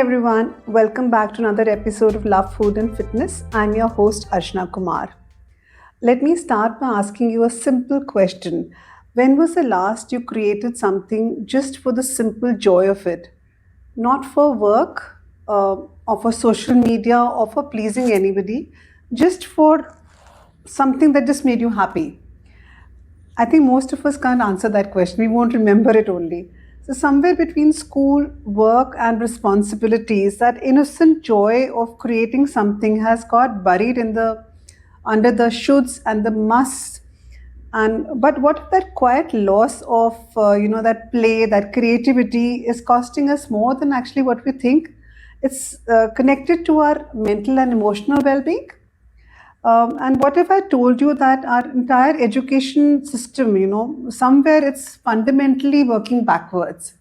everyone, welcome back to another episode of Love, Food and Fitness. I'm your host Archana Kumar. Let me start by asking you a simple question. When was the last you created something just for the simple joy of it? Not for work, or for social media, or for pleasing anybody, just for something that just made you happy. I think most of us can't answer that question. We won't remember it only. So, somewhere between school, work, and responsibilities, that innocent joy of creating something has got buried in the under the shoulds and the musts. And but what if that quiet loss of that play, that creativity is costing us more than actually what we think? It's connected to our mental and emotional well-being. And what if I told you that our entire education system, somewhere it's fundamentally working backwards?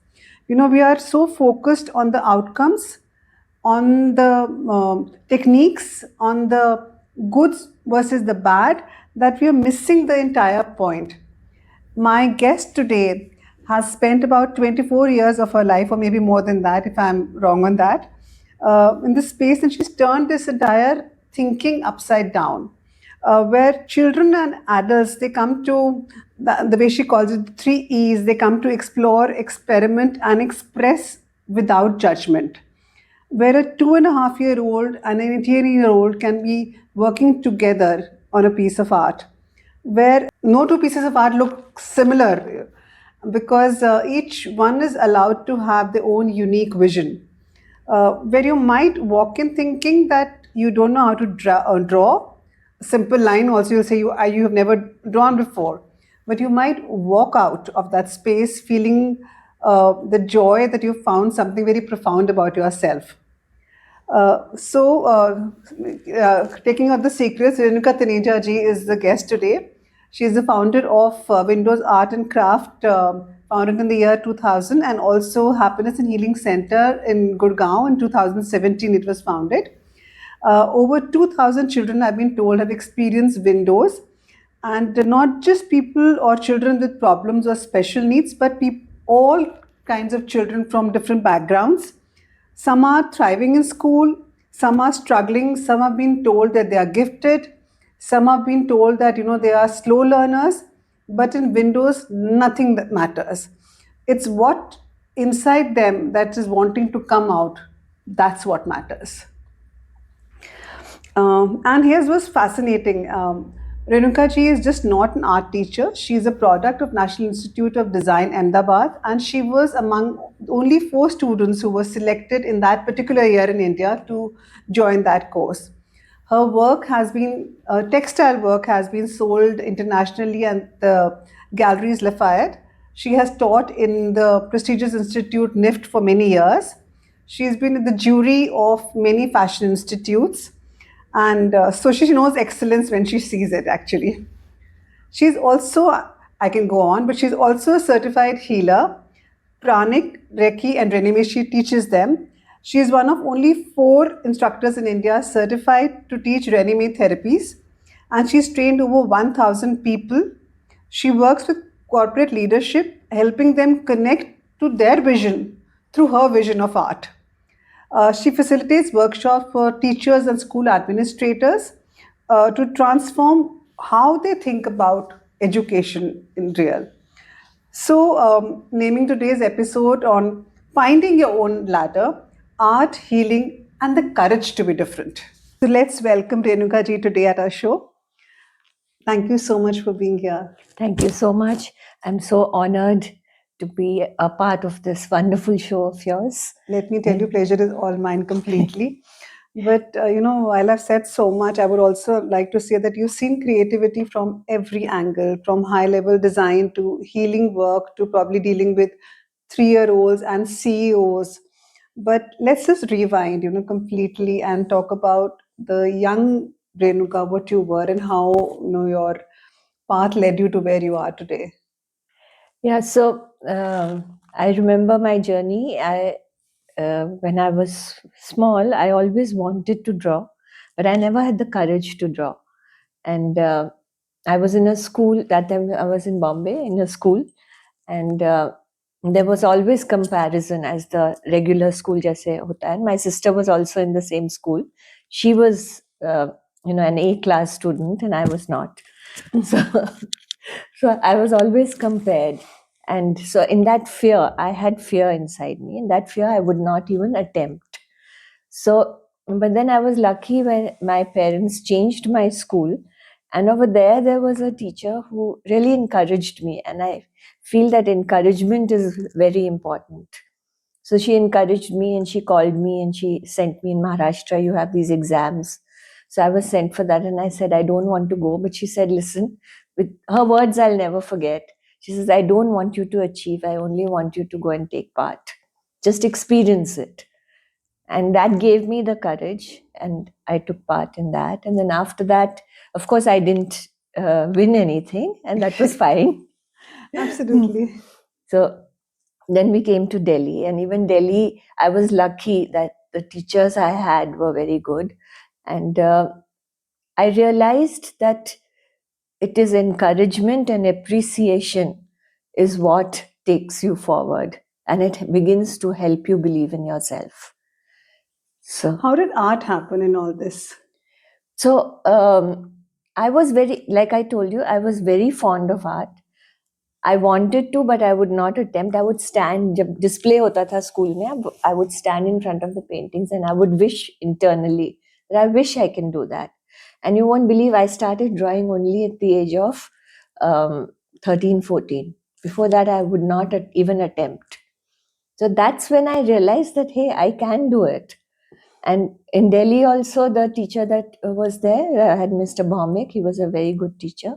We are so focused on the outcomes, on the techniques, on the goods versus the bad, that we are missing the entire point. My guest today has spent about 24 years of her life, or maybe more than that, if I'm wrong on that, in this space, and she's turned this entire thinking upside down, where children and adults, they come to, the way she calls it, the 3 E's, they come to explore, experiment, and express without judgment. Where a 2.5-year-old and an 18-year-old can be working together on a piece of art, where no two pieces of art look similar, because each one is allowed to have their own unique vision. Where you might walk in thinking that you don't know how to draw. A simple line also, you'll say you have never drawn before. But you might walk out of that space feeling the joy that you found something very profound about yourself. Taking out the secrets, Renuka 𝗪𝗏𝗧 is the guest today. She is the founder of Windows Art and Craft, founded in the year 2000, and also Happiness and Healing Center in 𝗥𝗲𝗄𝗧 in 2017 it was founded. Over 2,000 children, I've been told, have experienced Windows, and not just people or children with problems or special needs, but all kinds of children from different backgrounds. Some are thriving in school, some are struggling, some have been told that they are gifted, some have been told that they are slow learners. But in Windows, nothing that matters. It's what inside them that is wanting to come out. That's what matters. And here's what's fascinating. Renuka ji is just not an art teacher. She is a product of National Institute of Design, Ahmedabad, and she was among only 4 students who were selected in that particular year in India to join that course. Her work has been, textile work has been sold internationally at the galleries 𝗪𝗏𝗏. She has taught in the prestigious institute NIFT for many years. She's been in the jury of many fashion institutes. And so she knows excellence when she sees it, actually. She's also, I can go on, but she's also a certified healer. Pranic, Reiki, and Renuka, she teaches them. She is one of only 4 instructors in India certified to teach Renuka therapies, and she's trained over 1,000 people. She works with corporate leadership, helping them connect to their vision through her vision of art. She facilitates workshops for teachers and school administrators to transform how they think about education in real. So, naming today's episode on finding your own ladder, art, healing, and the courage to be different. So let's welcome Renuka ji today at our show. Thank you so much for being here. Thank you so much. I'm so honored to be a part of this wonderful show of yours. Let me tell you, pleasure is all mine completely. But, while I've said so much, I would also like to say that you've seen creativity from every angle, from high-level design to healing work to probably dealing with 3-year-olds and CEOs. But let's just rewind, completely and talk about the young Renuka, what you were and how, your path led you to where you are today. Yeah, so I remember my journey. When I was small, I always wanted to draw, but I never had the courage to draw. And I was in a school, that time I was in Bombay, in a school, and there was always comparison as the regular school jaise hota hai. My sister was also in the same school. She was, an A class student, and I was not. So I was always compared. And so in that fear, I had fear inside me. In that fear, I would not even attempt. So, but then I was lucky when my parents changed my school. And over there was a teacher who really encouraged me. And I feel that encouragement is very important. So she encouraged me and she called me and she sent me in Maharashtra, you have these exams. So I was sent for that and I said, I don't want to go. But she said, listen, with her words, I'll never forget. She says, I don't want you to achieve. I only want you to go and take part. Just experience it. And that gave me the courage and I took part in that. And then after that, of course, I didn't win anything and that was fine. Absolutely. So then we came to Delhi, and even Delhi, I was lucky that the teachers I had were very good. And I realized that it is encouragement and appreciation is what takes you forward, and it begins to help you believe in yourself. So how did art happen in all this? So I was very, like I told you, I was very fond of art. I wanted to, but I would not attempt. I would stand, jab display hota tha school mein, I would stand in front of the paintings and I would wish internally that I wish I can do that. And you won't believe I started drawing only at the age of 13, 14. Before that, I would not even attempt. So that's when I realized that, hey, I can do it. And in Delhi also, the teacher that was there, I had Mr. 𝗏𝗏𝗰𝗂𝗏. He was a very good teacher.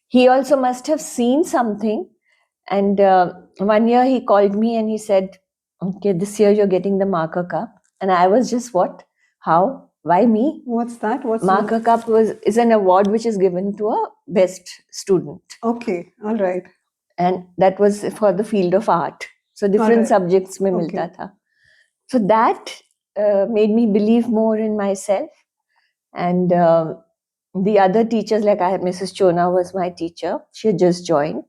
He also must have seen something. And one year he called me and he said, okay, this year you're getting the marker cup. And I was just, what? How? Why me? What's that? What's marker cup is an award which is given to a best student. Okay, all right. And that was for the field of art. So different subjects mein milta tha. So that made me believe more in myself. And the other teachers, like I had Mrs. Chona was my teacher. She had just joined.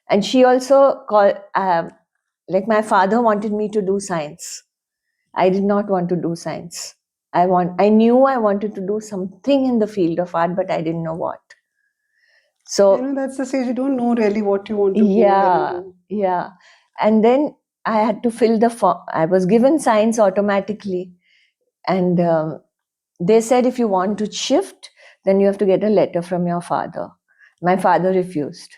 And she also called, like my father wanted me to do science. I did not want to do science. I knew I wanted to do something in the field of art, but I didn't know what. So that's the stage you don't know really what you want to do. Yeah. And then I had to fill the form. I was given science automatically. And they said, if you want to shift, then you have to get a letter from your father. My father refused.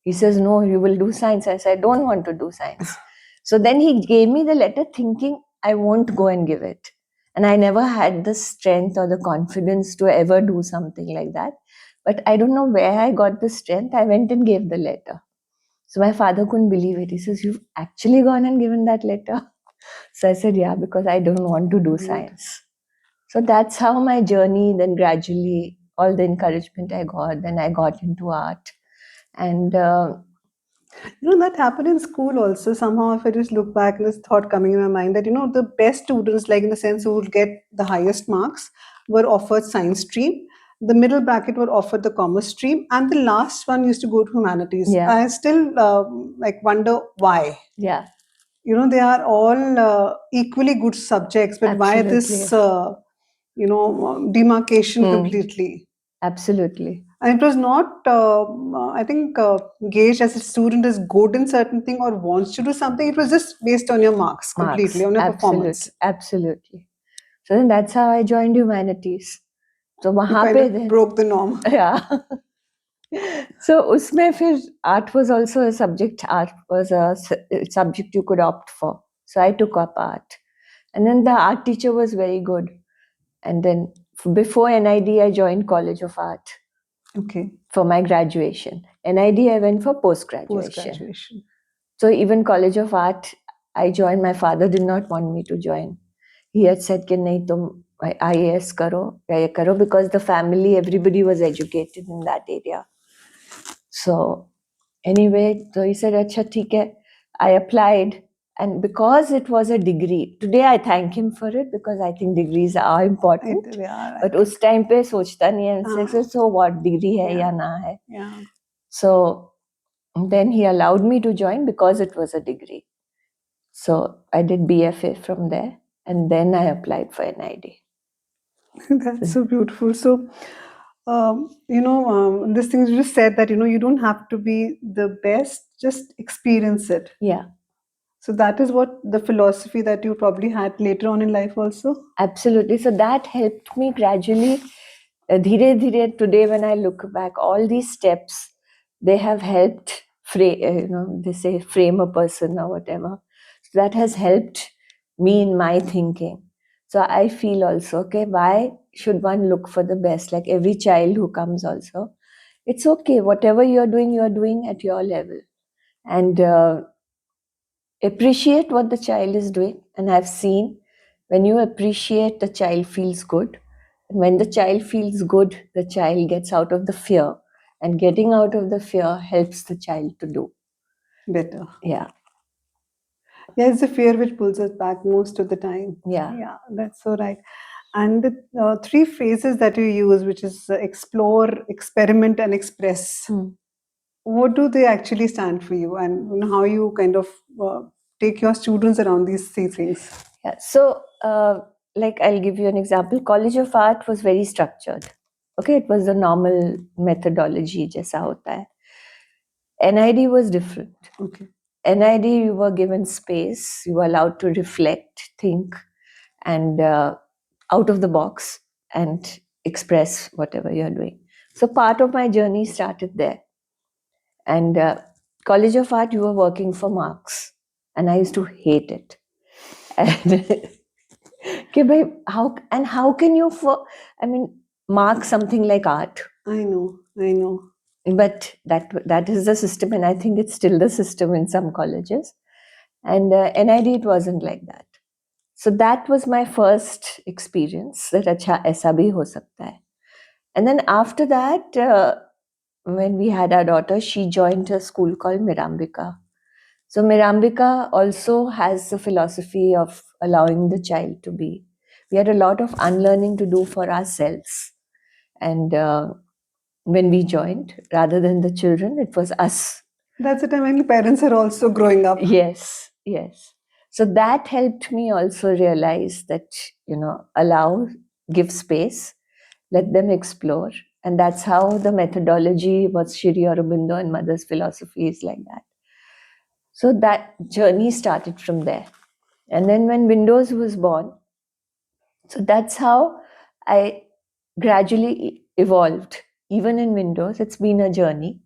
He says, no, you will do science. I said, I don't want to do science. So then he gave me the letter thinking I won't go and give it. And I never had the strength or the confidence to ever do something like that. But I don't know where I got the strength. I went and gave the letter. So my father couldn't believe it. He says, you've actually gone and given that letter? So I said, yeah, because I don't want to do science. So that's how my journey, then gradually, all the encouragement I got, then I got into art. And that happened in school also. Somehow, if I just look back, this thought coming in my mind that, the best students, like in the sense who would get the highest marks, were offered science stream. The middle bracket were offered the commerce stream, and the last one used to go to humanities. Yeah. I still wonder why. Yeah. They are all equally good subjects, but why this, demarcation completely? Absolutely. And it was not, I think, gauged as a student is good in certain thing or wants to do something. It was just based on your marks completely, on your performance. Absolutely. So then that's how I joined humanities. So wahan pe broke the norm. Yeah. So usme fir art was also a subject. Art was a subject you could opt for. So I took up art. And then the art teacher was very good. And then before NID, I joined College of Art. Okay. For my graduation. NID, I went for post-graduation. So even College of Art, I joined. My father did not want me to join. He had said, कि नहीं तुम IAS करो, या ये करो, because the family, everybody was educated in that area. So anyway, so he said, अच्छा ठीक है. I applied. And because it was a degree, today I thank him for it because I think degrees are important. But उस time पे सोचता नहीं है, so what degree है या ना है. Yeah. So then he allowed me to join because it was a degree. So I did BFA from there, and then I applied for NID. That's so beautiful. So, this thing you just said that, you don't have to be the best, just experience it. Yeah. So that is what the philosophy that you probably had later on in life also? Absolutely. So that helped me gradually. Dhire dhire, today when I look back, all these steps, they have helped they say frame a person or whatever. So that has helped me in my thinking. So I feel also, okay, why should one look for the best? Like every child who comes also, it's okay. Whatever you're doing at your level. And appreciate what the child is doing. And I've seen when you appreciate, the child feels good. And when the child feels good, the child gets out of the fear. And getting out of the fear helps the child to do better. Yeah. Yeah, it's the fear which pulls us back most of the time. Yeah. Yeah, that's so right. And the 3 phases that you use, which is explore, experiment, and express, what do they actually stand for you? And how you kind of take your students around these 3 things? Yeah. So, like I'll give you an example. College of Art was very structured. Okay, it was the normal methodology, jaisa hota hai. NID was different. Okay. NID, you were given space, you were allowed to reflect, think, and out of the box and express whatever you're doing. So part of my journey started there. And College of Art, you were working for marks, and I used to hate it. And how can you mark something like art? I know. But that is the system, and I think it's still the system in some colleges. And NID, it wasn't like that. So that was my first experience, that acha aisa bhi ho sakta hai. And then after that, when we had our daughter, she joined a school called 𝗵𝗵𝗃. So 𝗵𝗵𝗃 also has a philosophy of allowing the child to be. We had a lot of unlearning to do for ourselves. And when we joined, rather than the children, it was us. That's the time when the parents are also growing up. Yes. So that helped me also realize that, allow, give space, let them explore. And that's how the methodology was Sri Aurobindo and Mother's philosophy is like that. So that journey started from there. And then when Windows was born, so that's how I gradually evolved. Even in Windows, it's been a journey.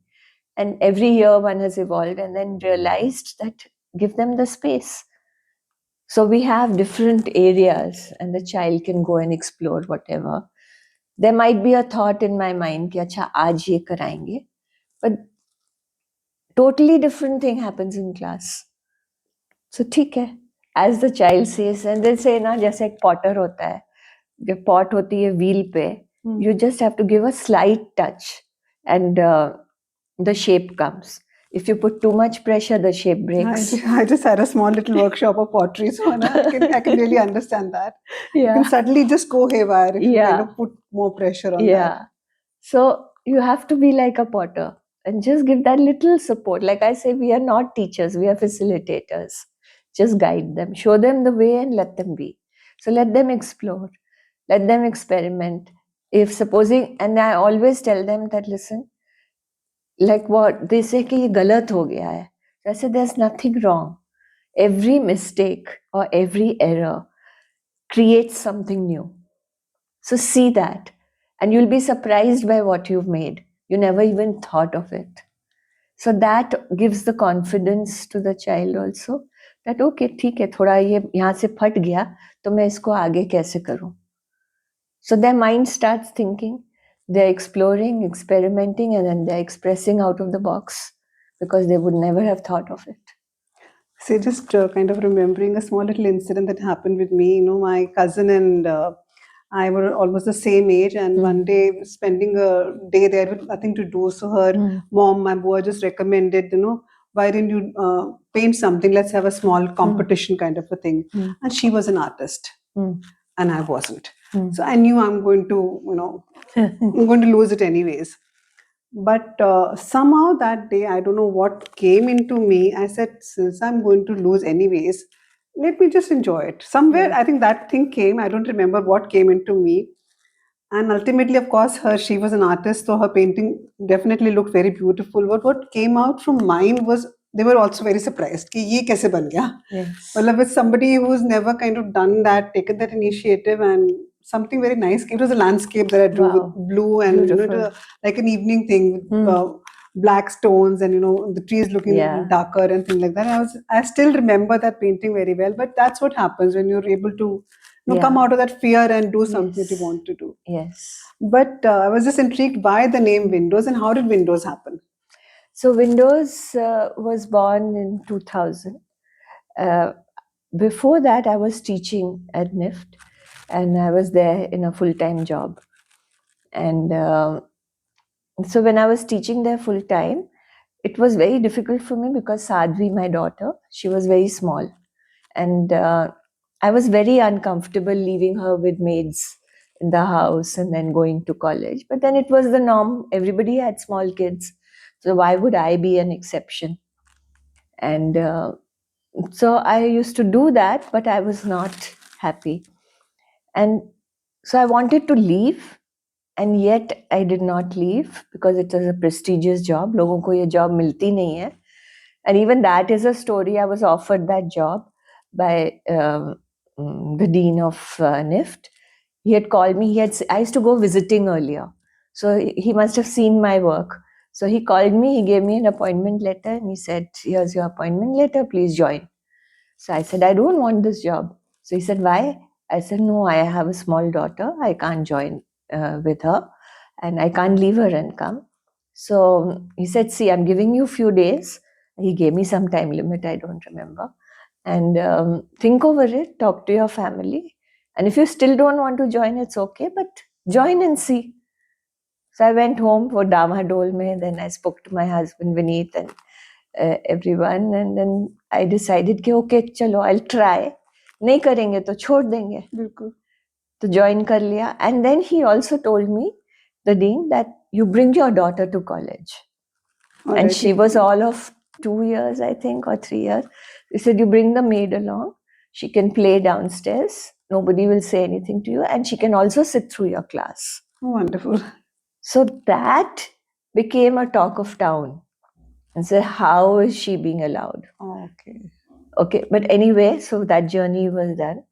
And every year one has evolved, and then realized that give them the space. So we have different areas, and the child can go and explore whatever. There might be a thought in my mind ki acha aaj ye karayenge, but totally different thing happens in class. So theek hai, as the child says, and they say na, jaise ek potter hota hai, jab pot hoti hai wheel pe, you just have to give a slight touch, and the shape comes. If you put too much pressure, the shape breaks. I just had a small little workshop of pottery, so I can really understand that. Yeah. You can suddenly just go haywire if you kind of put more pressure on that. Yeah. So you have to be like a potter and just give that little support. Like I say, we are not teachers, we are facilitators. Just guide them, show them the way, and let them be. So let them explore, let them experiment. If supposing, and I always tell them that, listen, like what they say कि ये गलत हो गया है. I said there's nothing wrong. Every mistake or every error creates something new. So see that, and you'll be surprised by what you've made. You never even thought of it. So that gives the confidence to the child also that okay, ठीक है, थोड़ा ये यहाँ से फट गया, तो मैं इसको आगे कैसे करूँ? So their mind starts thinking, they're exploring, experimenting, and then they're expressing out of the box because they would never have thought of it. So just kind of remembering a small little incident that happened with me. My cousin and I were almost the same age, and one day spending a day there with nothing to do. So her mom, my boy, just recommended, why didn't you paint something? Let's have a small competition kind of a thing. And she was an artist, and I wasn't. So I knew I'm going to, I'm going to lose it anyways. But somehow that day, I don't know what came into me. I said, since I'm going to lose anyways, let me just enjoy it. Somewhere, Yeah. I think that thing came. I don't remember what came into me. And ultimately, of course, she was an artist, so her painting definitely looked very beautiful. But what came out from mine was, they were also very surprised. Ki ye kaise ban gaya? Yes. Well, with somebody who's never kind of done that, taken that initiative, and something very nice. It was a landscape that I drew Wow. with blue and it Beautiful. was like an evening thing with black stones and the trees looking Yeah. darker and things like that. I still remember that painting very well. But that's what happens when you're able to come Yeah. out of that fear and do something that you Yes. want to do. Yes. But I was just intrigued by the name Windows, and how did Windows happen? So Windows was born in 2000. Before that, I was teaching at NIFT, and I was there in a full-time job. And so when I was teaching there full-time, it was very difficult for me because Sadhvi, my daughter, she was very small. And I was very uncomfortable leaving her with maids in the house and then going to college. But then it was the norm. Everybody had small kids. So why would I be an exception? And so I used to do that, but I was not happy. And so I wanted to leave, and yet I did not leave because it was a prestigious job. Logon ko ye job milti nahi hai. And even that is a story. I was offered that job by the dean of NIFT. He had called me. I used to go visiting earlier. So he must have seen my work. So he called me, he gave me an appointment letter, and he said, here's your appointment letter, please join. So I said, I don't want this job. So he said, why? I said, no, I have a small daughter. I can't join with her, and I can't leave her and come. So he said, see, I'm giving you a few days. He gave me some time limit, I don't remember. And think over it, talk to your family. And if you still don't want to join, it's okay, but join and see. So I went home for 𝗵𝗲𝗰𝗄𝗧, then I spoke to my husband, Vineet, and everyone. And then I decided कि okay, चलो, I'll try. नहीं करेंगे तो छोड़ देंगे. बिल्कुल. तो join कर लिया. And then he also told me, the dean, that you bring your daughter to college. And she was all of 2 years, I think, or 3 years. He said, you bring the maid along. She can play downstairs. Nobody will say anything to you. And she can also sit through your class. Oh, wonderful. So that became a talk of town. And said, how is she being allowed? Oh, okay. Okay, but anyway, so that journey was done.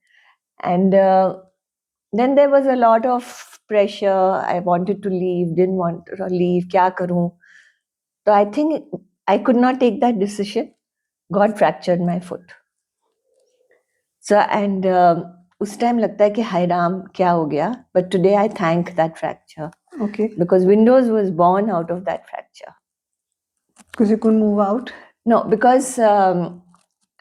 And then there was a lot of pressure. I wanted to leave, didn't want to leave. Kya karoon? So I think I could not take that decision. God fractured my foot. So, and उस time लगता है कि हाय राम क्या हो गया? But today I thank that fracture. Okay. Because Windows was born out of that fracture. Because you couldn't move out? No, because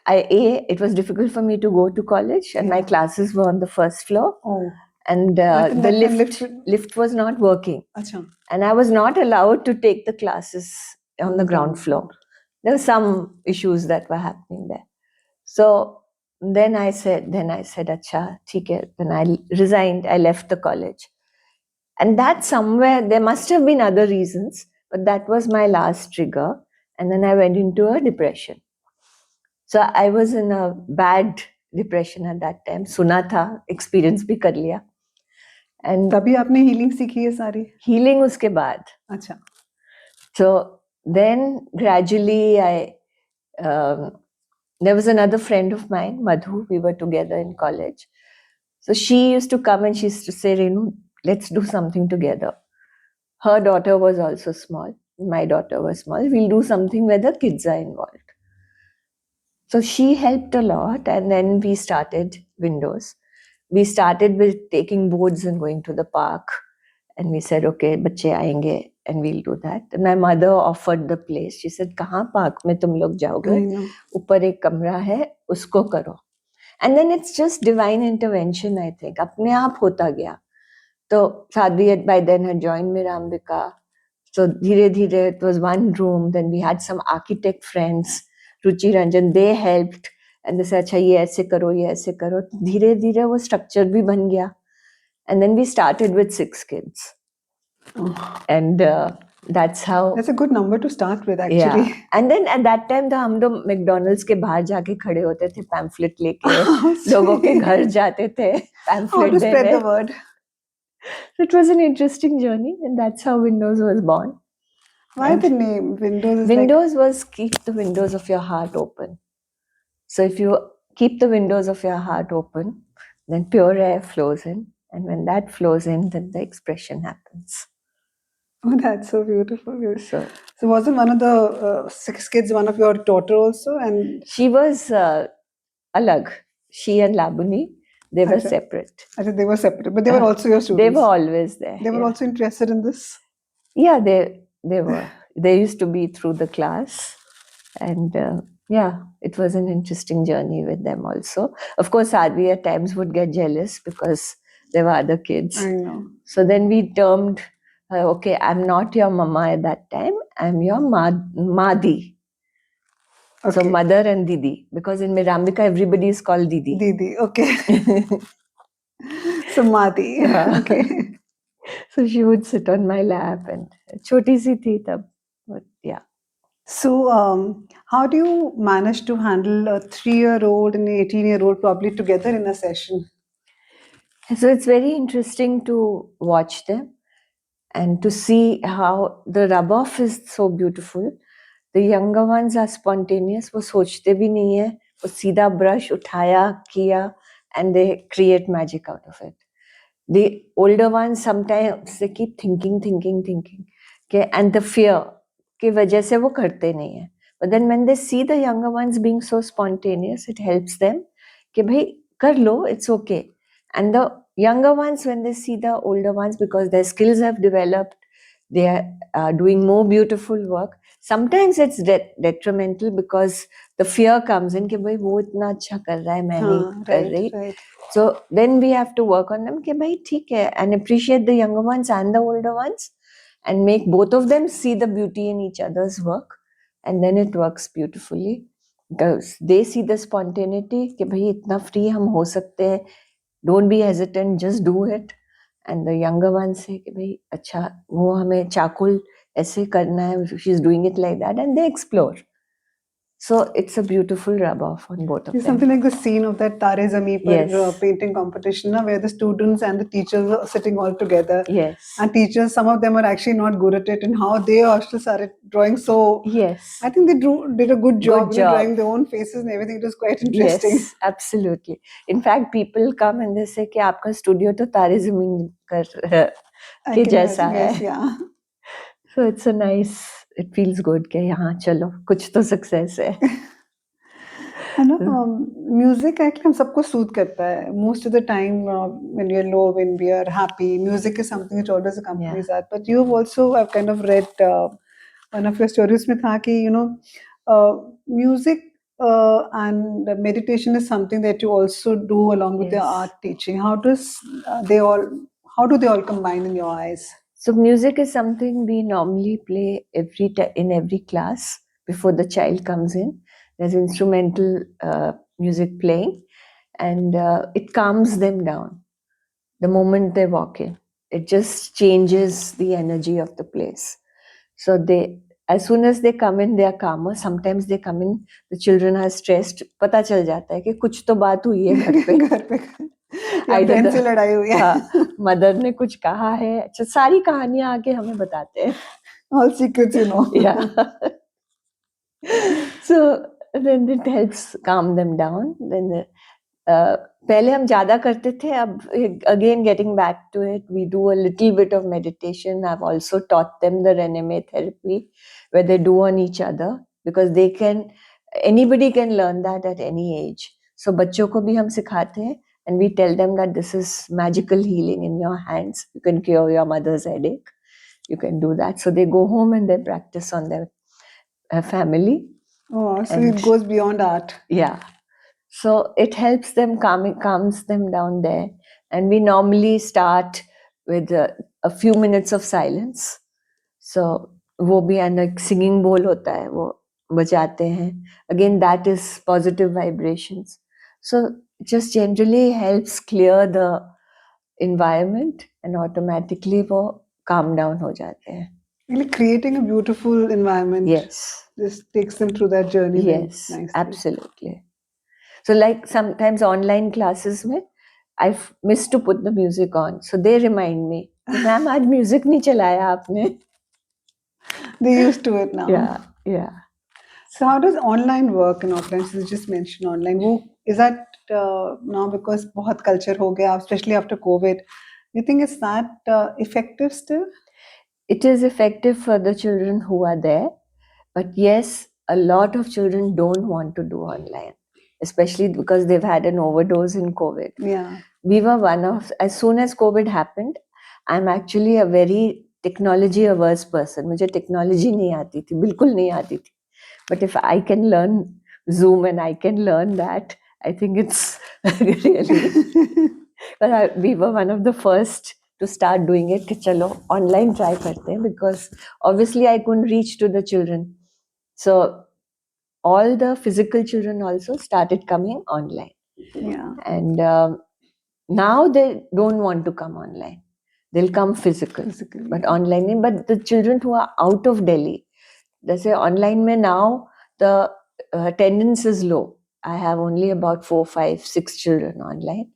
it was difficult for me to go to college, and my classes were on the first floor. Oh. And the lift was not working. Achha. And I was not allowed to take the classes on the ground floor. There were some issues that were happening there. So then I said, Acha, theek hai. Then I resigned, I left the college. And that somewhere, there must have been other reasons, but that was my last trigger. And then I went into a depression. So I was in a bad depression at that time. Suna tha, experience bhi kar liya. And तभी आपने healing सीखी है सारी? Healing उसके बाद. अच्छा. So then gradually there was another friend of mine, Madhu. We were together in college. So she used to come and she used to say, Renu, let's do something together. Her daughter was also small. My daughter was small. We'll do something where the kids are involved. So she helped a lot, and then we started Windows. We started with taking boards and going to the park. And we said, okay, bacche aayenge, and we'll do that. And my mother offered the place. She said, kahan park mein tum log jaoge? Upar ek kamra hai, usko karo. And then it's just divine intervention, I think. Apne aap hota gaya. So Sadhvi by then had joined 𝗵𝗵𝗶. So dhire dhire, it was one room. Then we had some architect friends, Ruchi Ranjan, they helped. And they said, अच्छा ये ऐसे करो, ये ऐसे करो. धीरे धीरे वो structure भी बन गया. And then we started with 6 kids. And that's how. That's a good number to start with, actually. Yeah. And then at that time हम लोग मैकडॉनल्ड्स के बाहर जाके खड़े होते थे, पैम्फलेट लेके लोगों के घर जाते थे How पैम्फलेट to spread देने. the word. So it was an interesting journey, and that's how Windows was born. Why And the name? Windows is Windows was keep the windows of your heart open. So if you keep the windows of your heart open, then pure air flows in. And when that flows in, then the expression happens. Oh, that's so beautiful. So wasn't one of the 6 kids one of your daughter also? And she was alag. She and Labuni, they were Acha. separate. Acha, they were separate, but they were also your students. They were always there. They were also interested in this? Yeah, they were. They used to be through the class. And yeah, it was an interesting journey with them also. Of course, Advi at times would get jealous because there were other kids. I know. So then we termed, okay, I'm not your mama at that time, I'm your Madi. Okay. So mother and Didi, because in 𝗵𝗵𝗃𝗵𝗃 everybody is called Didi. Didi, okay. So Madi, okay. So she would sit on my lap and choti si thi tab, but yeah. So how do you manage to handle a 3-year-old and an 18-year-old probably together in a session? So it's very interesting to watch them and to see how the rub-off is so beautiful. The younger ones are spontaneous, वो सोचते भी नहीं है, वो सीधा brush उठाया किया and they create magic out of it. The older ones sometimes they keep thinking, okay, and the fear की वजह से वो करते नहीं है. But then when they see the younger ones being so spontaneous, it helps them कि भाई कर लो, it's okay. And the younger ones, when they see the older ones, because their skills have developed, they are doing more beautiful work. Sometimes it's detrimental because the fear comes in कि भाई वो इतना अच्छा कर रहा है, मैं नहीं कर रही. Right. So then we have to work on them कि भाई ठीक है, and appreciate the younger ones and the older ones and make both of them see the beauty in each other's work, and then it works beautifully. Because they see the spontaneity कि भाई इतना free हम हो सकते हैं, don't be hesitant, just do it. And the younger ones say कि भाई अच्छा वो हमें चाकुल ऐसे करना है, she's doing it like that, and they explore. So it's a beautiful rub-off on both of It's them. something like the scene of that 𝗪𝗵𝗰𝗄𝗃 painting competition, where the students and the teachers are sitting all together. Yes. And teachers, some of them are actually not good at it, and how they also started drawing. So yes, I think they did a good job, drawing their own faces and everything. It was quite interesting. Yes, absolutely. In fact, people come and they say कि आपका studio तो तारे ज़मीन कर के जैसा है. Yes, yeah. So it's a nice, it feels good कि यहाँ चलो कुछ तो success है. Music actually हम सबको soothe करता है. Most of the time when we are low, when we are happy, music is something which always accompanies that. But you have also, I've kind of read one of your stories में था कि music and meditation is something that you also do along with your art teaching. How do they all combine in your eyes? So music is something we normally play in every class before the child comes in. There's instrumental music playing, and it calms them down the moment they walk in. It just changes the energy of the place. So as soon as they come in, they are calmer. Sometimes they come in, the children are stressed. पता चल जाता है कि कुछ तो बात हुई है घर पे. बहन से लड़ाई हुई है. हाँ, मदर ने कुछ कहा है. अच्छा, सारी कहानियां आके हमें बताते हैं. All secrets, Yeah. So then it helps calm them down. Then पहले हम ज़्यादा करते थे. अब again getting back to it, we do a little bit of meditation. I've also taught them the Renuka therapy, where they do on each other, because anybody can learn that at any age. So बच्चों को भी हम सिखाते हैं, and we tell them that this is magical healing in your hands. You can cure your mother's headache. You can do that. So they go home and they practice on their family. Oh, so it goes beyond art. Yeah. So it helps them, calms them down there. And we normally start with a few minutes of silence. So वो भी एक singing bowl होता है, वो बजाते हैं. Again, that is positive vibrations. So just generally helps clear the environment, and automatically वो calm down हो जाते हैं. Really creating a beautiful environment. Yes. Just takes them through that journey very Yes, nicely. absolutely. So like sometimes online classes में, I miss to put the music on. So they remind me, ma'am, आज music नहीं चलाया आपने. They're used to it now. Yeah, yeah. So how does online work and offline? So you just mentioned online. Is that now because बहुत culture हो गया, especially after COVID? You think is that effective still? It is effective for the children who are there. But yes, a lot of children don't want to do online, especially because they've had an overdose in COVID. Yeah. We were one of, as soon as COVID happened, I'm actually a very technology averse person. मुझे technology नहीं आती थी, बिल्कुल नहीं आती थी. But if I can learn Zoom and I can learn that, I think it's really. But we were one of the first to start doing it. कि चलो online try करते हैं, because obviously I couldn't reach to the children. So all the physical children also started coming online. Yeah. And now they don't want to come online. They'll come physically. But online. But the children who are out of Delhi, they say online mein now the attendance is low. I have only about 4, 5, 6 children online.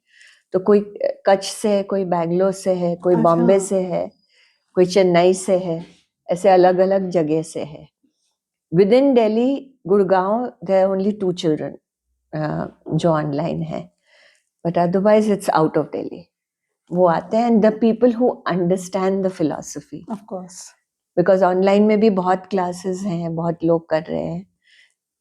तो कोई कच्छ से है, कोई बैंगलोर से है, कोई बॉम्बे से है, कोई चेन्नई से है, ऐसे अलग अलग जगह से है. Within Delhi, Gurgaon, there are only 2 children जो online है. But otherwise, it's out of Delhi. वो आते हैं, and the people who understand the philosophy. Of course. Because online में भी बहुत classes हैं, बहुत लोग कर रहे हैं.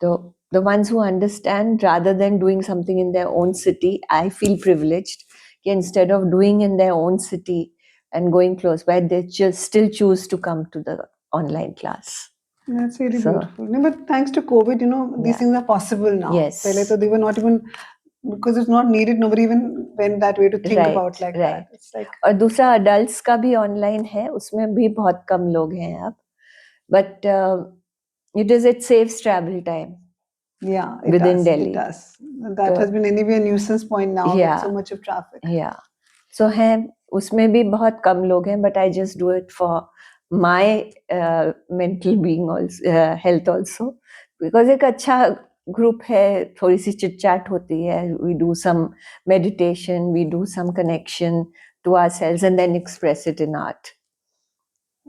So the ones who understand, rather than doing something in their own city, I feel privileged. Instead of doing in their own city and going close by, they just still choose to come to the online class. That's really beautiful. No, but thanks to COVID, these things are possible now. Yes. Pehle to they were not even, because it's not needed, nobody even went that way to think about like that. It's like. और दूसरा adults का भी online है, उसमें भी बहुत कम लोग हैं अब. But it saves travel time. Yeah, within Delhi. It does. That has been anyway a nuisance point now with so much of traffic. Yeah. So है, उसमें भी बहुत कम लोग हैं, but I just do it for my mental being also, health also, because एक अच्छा group है, थोड़ी सी chit chat होती है, we do some meditation, we do some connection to ourselves and then express it in art.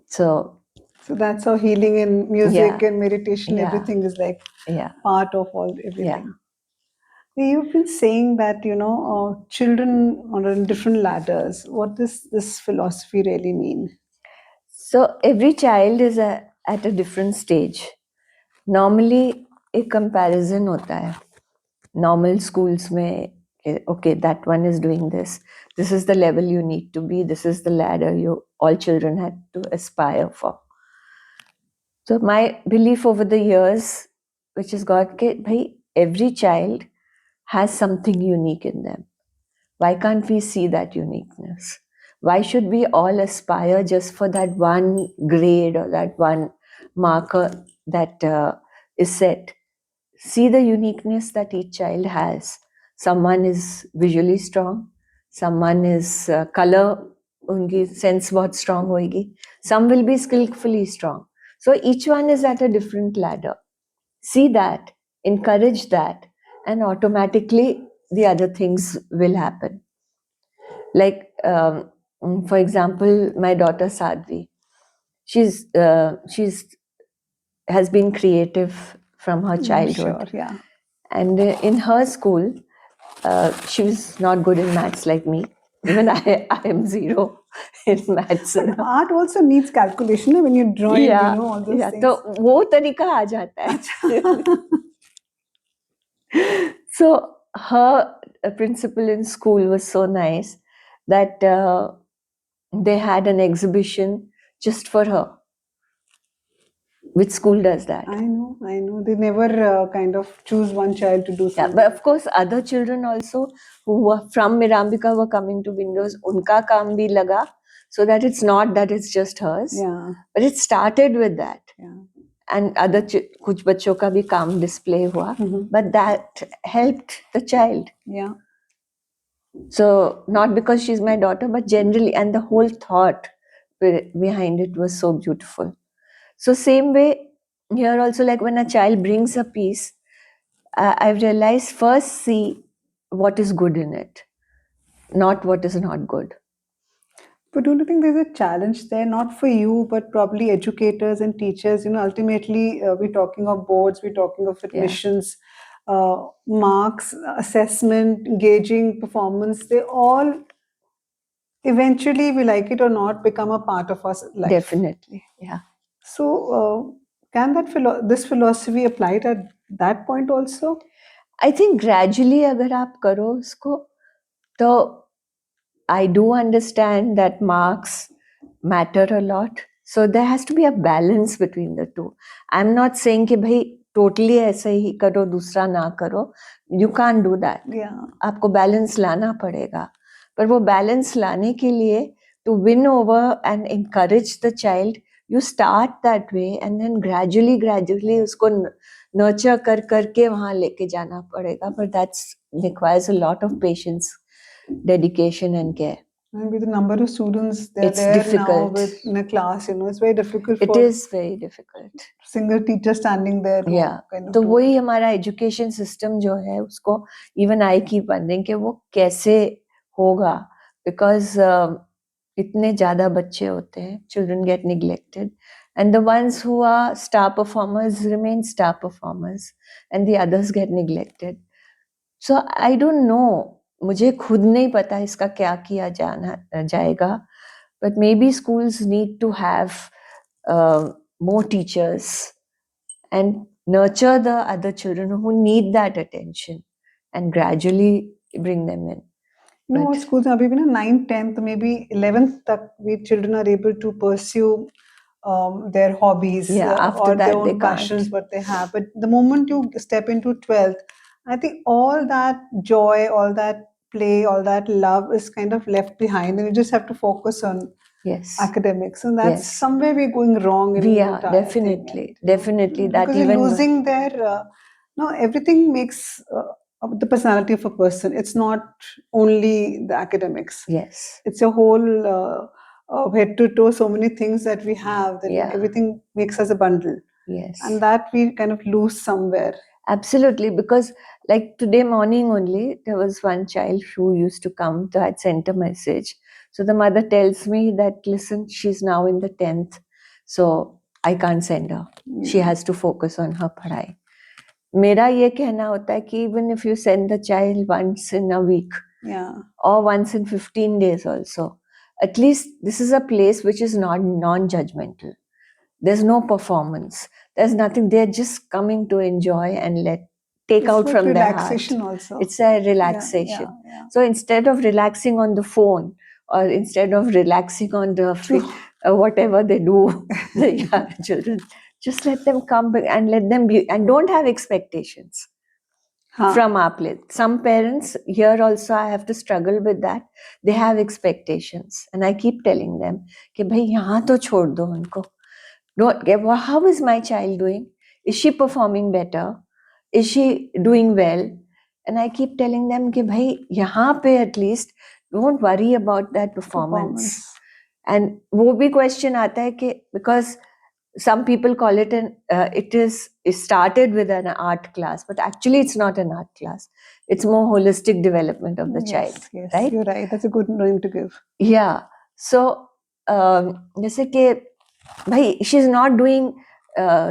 So that's how healing and music and meditation, everything is like part of everything. You've been saying that, children are on different ladders. What does this philosophy really mean? So every child is at a different stage. Normally, a comparison होता है. Normal schools में, okay, that one is doing this. This is the level you need to be. This is the ladder all children had to aspire for. So my belief over the years, which has got that every child has something unique in them. Why can't we see that uniqueness? Why should we all aspire just for that one grade or that one marker that is set? See the uniqueness that each child has. Someone is visually strong. Someone is color, unki sense बहुत strong होगी. Some will be skillfully strong. So each one is at a different ladder. See that, encourage that, and automatically the other things will happen. Like, for example, my daughter Sadhvi, she's has been creative from her childhood. Sure, yeah. And in her school, she was not good in maths like me. Even I am 0 in maths. But art also needs calculation when you're drawing, all those things. तो वो तरीका आ जाता है. So her principal in school was so nice that they had an exhibition just for her. Which school does that? I know. They never kind of choose one child to do something. Yeah, but of course, other children also who were from 𝗵𝗵𝗃 were coming to Windows. उनका काम भी लगा, so that it's not that it's just hers. Yeah. But it started with that. Yeah. And other कुछ बच्चों का भी काम display हुआ. But that helped the child. Yeah. So not because she's my daughter, but generally, and the whole thought behind it was so beautiful. So same way here also, like when a child brings a piece, I've realized first see what is good in it, not what is not good. But don't you think there's a challenge there, not for you, but probably educators and teachers? Ultimately, we're talking of boards, we're talking of admissions, marks, assessment, gauging performance. They all eventually, we like it or not, become a part of our life. Definitely, yeah. So, can this philosophy applied at that point also? I think gradually अगर आप करो उसको, तो I do understand that marks matter a lot. So there has to be a balance between the two. I'm not saying कि भाई totally ऐसे ही करो दूसरा ना करो. You can't do that. Yeah. आपको balance लाना पड़ेगा. पर वो balance लाने के लिए to win over and encourage the child, you start that way and then gradually उसको nurture करके वहाँ लेके जाना पड़ेगा. But that requires a lot of patience, dedication and care. And with the number of students they're It's there difficult. now in a class, it's very difficult It for is very difficult. single teacher standing there to Yeah. kind of तो do. वही हमारा education system जो है उसको even I keep wondering कि वो कैसे होगा, because इतने ज़्यादा बच्चे होते हैं, children get neglected, and the ones who are star performers remain star performers and the others get neglected. So I don't know, मुझे खुद नहीं पता इसका क्या किया जाएगा, but maybe schools need to have more teachers and nurture the other children who need that attention and gradually bring them in. No, schools are maybe 9th, 10th, maybe 11th tak we children are able to pursue their hobbies after or that their own they passions, can't. what they have. But the moment you step into 12th, I think all that joy, all that play, all that love is kind of left behind, and you just have to focus on academics, and that's somewhere we're going wrong in We the are entire definitely thing, that because even you're losing their no, everything makes the personality of a person. It's not only the academics. Yes. It's a whole head to toe, so many things that we have, that everything makes us a bundle. Yes. And that we kind of lose somewhere. Absolutely, because like today morning only, there was one child who used to come to, I'd sent a message. So the mother tells me that, listen, she's now in the 10th, so I can't send her. She has to focus on her padhai. मेरा ये कहना होता है कि even if you send the child once in a week or once in 15 days also, at least this is a place which is not non-judgmental. There's no performance. There's nothing. They're just coming to enjoy and take out from their heart. Relaxation also. It's a relaxation. So instead of relaxing on the phone or instead of relaxing on the whatever they do, the young children, just let them come and let them be, and don't have expectations from our place. Some parents here also, I have to struggle with that. They have expectations, and I keep telling them कि भाई यहाँ तो छोड़ दो उनको. How is my child doing? Is she performing better? Is she doing well? And I keep telling them कि भाई यहाँ पे at least don't worry about that performance. And वो भी question आता है कि because some people call it it started with an art class, but actually it's not an art class. It's more holistic development of the child. Yes, right? You're right. That's a good name to give. Yeah. So जैसे कि भाई she's not doing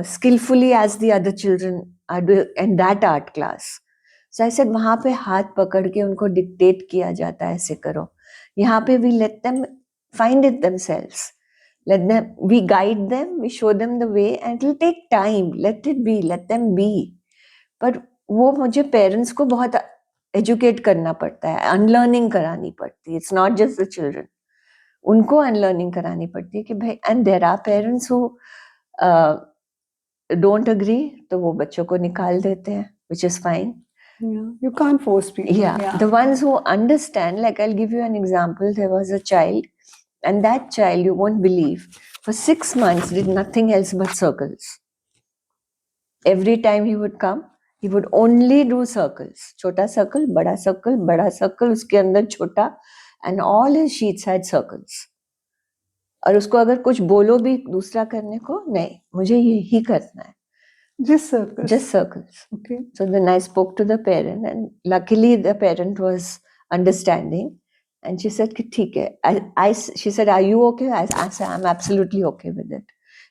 skillfully as the other children are doing in that art class. So I said वहाँ पे हाथ पकड़ के उनको dictate किया जाता है ऐसे करो. यहाँ पे we let them find it themselves. We guide them, we show them the way, and it will take time. Let it be, let them be. But वो मुझे parents को बहुत educate करना पड़ता है, unlearning करानी पड़ती है. It's not just the children. उनको unlearning करानी पड़ती है कि भाई, and there are parents who don't agree, तो वो बच्चों को निकाल देते हैं, which is fine. You can't force people. The ones who understand, like I'll give you an example. There was a child, and that child, you won't believe, for 6 months did nothing else but circles. Every time he would come, he would only do circles. Chota circle, bada circle, uske andar chota, and all his sheets had circles. और उसको अगर कुछ बोलो भी दूसरा करने को, नहीं, मुझे यही करना है. Just circles. Just circles. Okay. So then I spoke to the parent, and luckily the parent was understanding, and she said, "ठीक है." She said, "Are you okay?" I said, "I'm absolutely okay with it.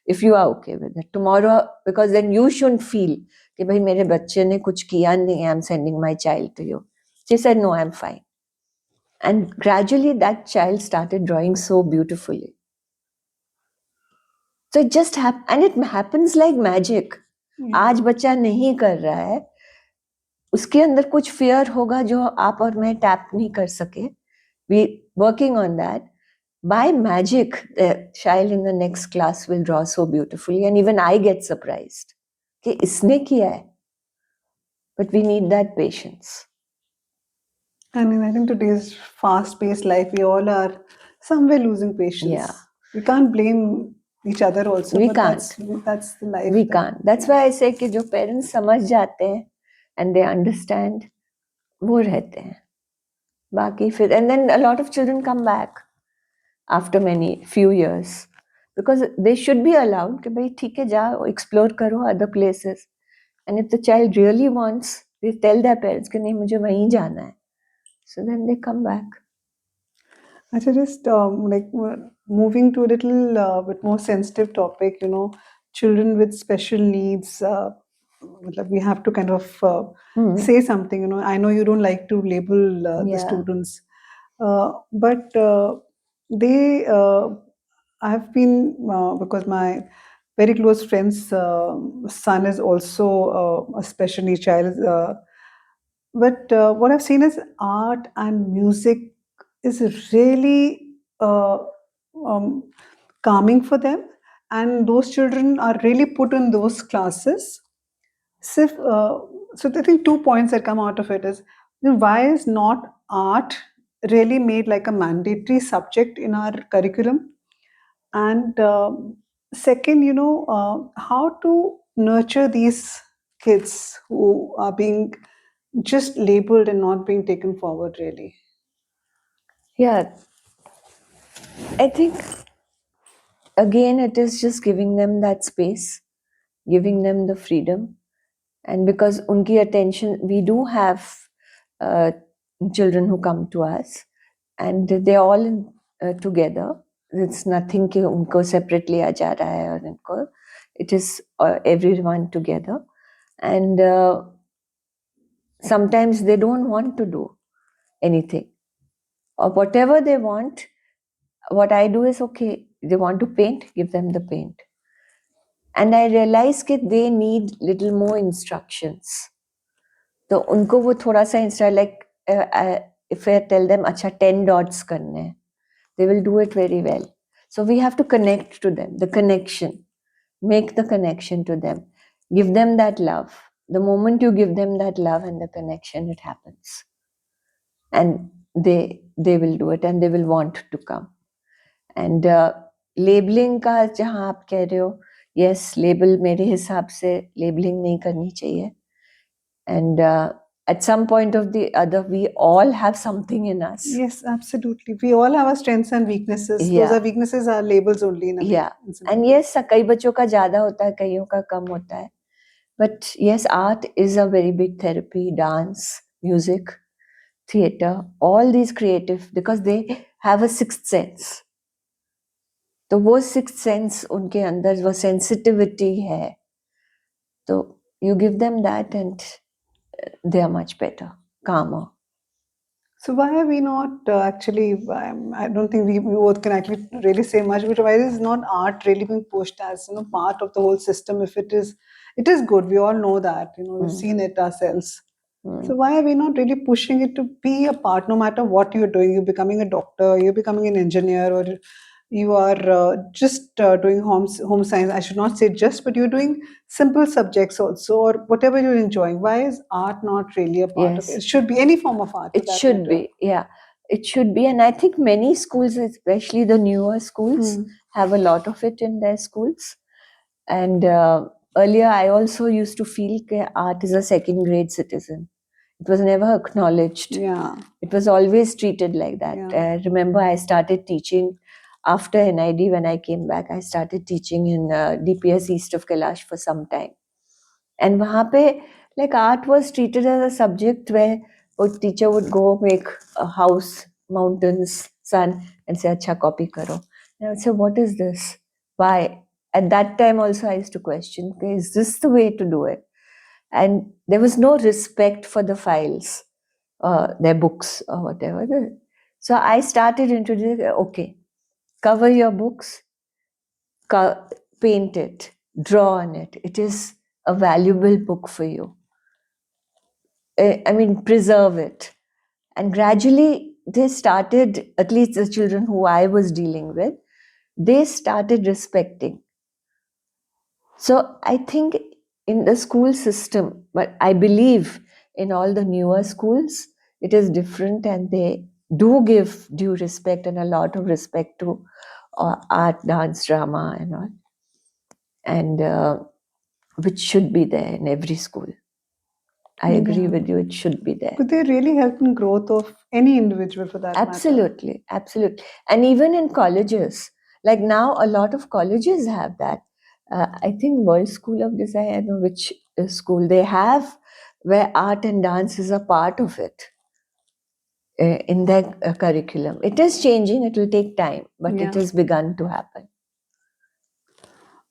If you are okay with it, tomorrow, because then you shouldn't feel कि भाई मेरे बच्चे ने कुछ किया नहीं, I'm sending my child to you." She said, "No, I'm fine." And gradually that child started drawing so beautifully. So it just happened, and it happens like magic. आज बच्चा नहीं कर रहा है, उसके अंदर कुछ fear होगा जो आप और मैं tap नहीं कर सके. We working on that. By magic, the child in the next class will draw so beautifully, and even I get surprised कि इसने किया है. But we need that patience. And I think today's fast-paced life, we all are somewhere losing patience. Yeah. We can't blame each other also. We but can't. That's the life. We can't. That's why I say कि जो parents समझ जाते हैं and they understand, वो रहते हैं. बाकी फिर, and then a lot of children come back after few years, because they should be allowed कि भाई ठीक है, जाओ explore करो other places. And if the child really wants, they tell their parents कि नहीं, मुझे वहीं जाना है. So then they come back. Actually, just like moving to a little bit more sensitive topic, children with special needs. We have to kind of say something. I know you don't like to label the students, but they. I have been because my very close friend's son is also a special needs child. But what I've seen is art and music is really calming for them, and those children are really put in those classes. So I think 2 points that come out of it is, why is not art really made like a mandatory subject in our curriculum? And second, how to nurture these kids who are being just labeled and not being taken forward, really. Yeah, I think again it is just giving them that space, giving them the freedom, and because unki attention, we do have children who come to us, and they're all together. It's nothing कि उनको separate लिया जा रहा है और इनको. It is everyone together, and sometimes they don't want to do anything, or whatever they want. What I do is, okay, they want to paint, give them the paint. And I realize that they need little more instructions. So उनको वो थोड़ा सा like if I tell them अच्छा 10 dots करने हैं, they will do it very well. So we have to connect to them, the connection, make the connection to them, give them that love. The moment you give them that love and the connection, it happens, and they will do it, and they will want to come. And labeling का जहाँ आप कह रहे हो, yes, label मेरे हिसाब से labeling नहीं करनी चाहिए. And at some point of the other, we all have something in us. Yes, absolutely. We all have our strengths and weaknesses. Yeah. Those are weaknesses are labels only. In a Yeah. way. And yes, कई बच्चों का ज़्यादा होता है, कईयों का कम होता है. But yes, art is a very big therapy. Dance, music, theater, all these creative, because they have a sixth sense. तो वो sixth sense उनके अंदर वो sensitivity है. So you give them that, and they are much better, calmer. So why are we not actually? I don't think we both can actually really say much. But why is not art really being pushed as part of the whole system? If it is good. We all know that. We've seen it ourselves. So why are we not really pushing it to be a part? No matter what you're doing, you're becoming a doctor, you're becoming an engineer, or you are just doing home science. I should not say just, but you're doing simple subjects also, or whatever you're enjoying. Why is art not really a part of it? It should be any form of art. It should be, yeah. It should be, and I think many schools, especially the newer schools, have a lot of it in their schools. And earlier, I also used to feel that art is a second-grade citizen. It was never acknowledged. Yeah. It was always treated like that. Yeah. I remember I started teaching after NID, when I came back, I started teaching in DPS East of Kailash for some time. And wahan pe, like, art was treated as a subject where a teacher would go make a house, mountains, sun, and say, "Acha, copy karo." And I would say, "What is this? Why?" At that time also I used to question, okay, is this the way to do it? And there was no respect for the files, their books or whatever. So I started introducing, okay, cover your books, paint it, draw on it. It is a valuable book for you. I mean, preserve it. And gradually they started, at least the children who I was dealing with, they started respecting. So I think in the school system, but I believe in all the newer schools, it is different, and they do give due respect and a lot of respect to art, dance, drama and all. And which should be there in every school. I agree with you, it should be there. Could they really help in growth of any individual for that Absolutely, matter? Absolutely. And even in colleges, like now a lot of colleges have that. I think World School of Design, I don't know which school they have, where art and dance is a part of it in their curriculum. It is changing, it will take time, but it has begun to happen.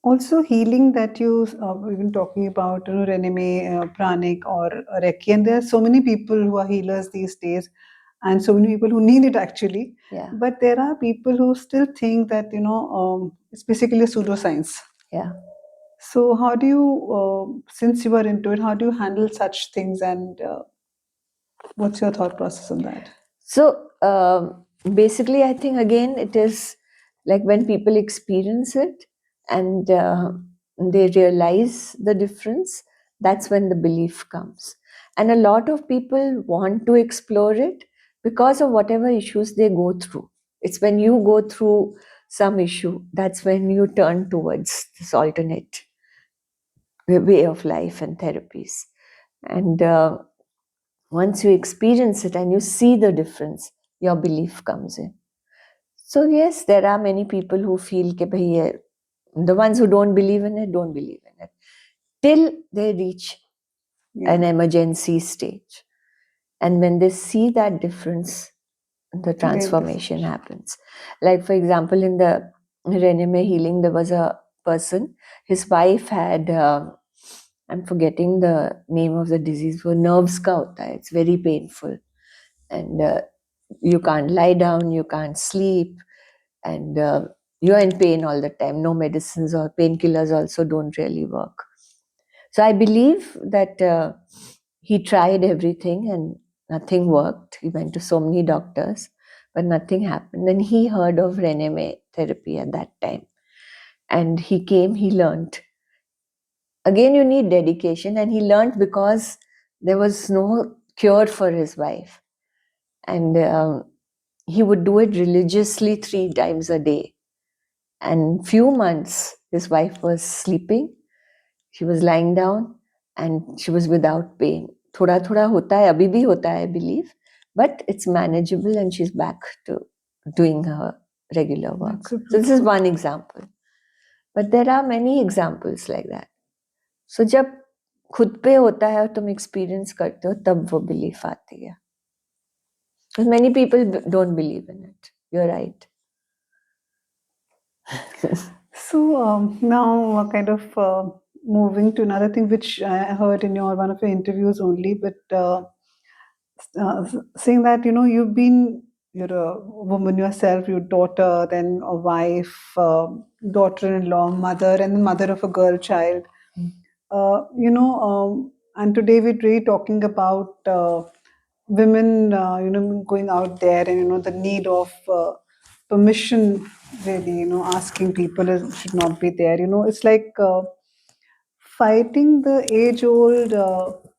Also, healing that you we've been talking about, Renuka, pranic, or Reiki, and there are so many people who are healers these days, and so many people who need it actually. Yeah. But there are people who still think that it's basically a pseudoscience. Yeah. So how do you, since you are into it, how do you handle such things, and what's your thought process on that? So basically, I think again it is like when people experience it and they realize the difference, that's when the belief comes. And a lot of people want to explore it because of whatever issues they go through. It's when you go through some issue, that's when you turn towards this alternate way of life and therapies. And once you experience it and you see the difference, your belief comes in. So yes, there are many people who feel that the ones who don't believe in it, don't believe in it. Till they reach an emergency stage. And when they see that difference, the transformation happens. Like for example, in the Renuka healing, there was a person, his wife had, I'm forgetting the name of the disease, for nerves ka hota hai. It's very painful. And you can't lie down, you can't sleep, and you're in pain all the time. No medicines or painkillers also don't really work. So I believe that he tried everything and nothing worked. He went to so many doctors, but nothing happened. Then he heard of Renuka therapy at that time. And he came, he learned. Again, you need dedication, and he learned because there was no cure for his wife. And he would do it religiously 3 times a day. And few months, his wife was sleeping. She was lying down and she was without pain. Thoda thoda hota hai, abhi bhi hota hai, I believe, but it's manageable and she's back to doing her regular work. So this is one example. But there are many examples like that. So जब खुद पे होता है और तुम experience करते हो, तब वो belief आती है. Because many people don't believe in it. You're right. So now kind of moving to another thing which I heard in one of your interviews only, but saying that you're a woman yourself, your daughter, then a wife, daughter-in-law, mother, and the mother of a girl child. And today we're really talking about women, going out there, and the need of permission. Really, asking people should not be there. It's like fighting the age-old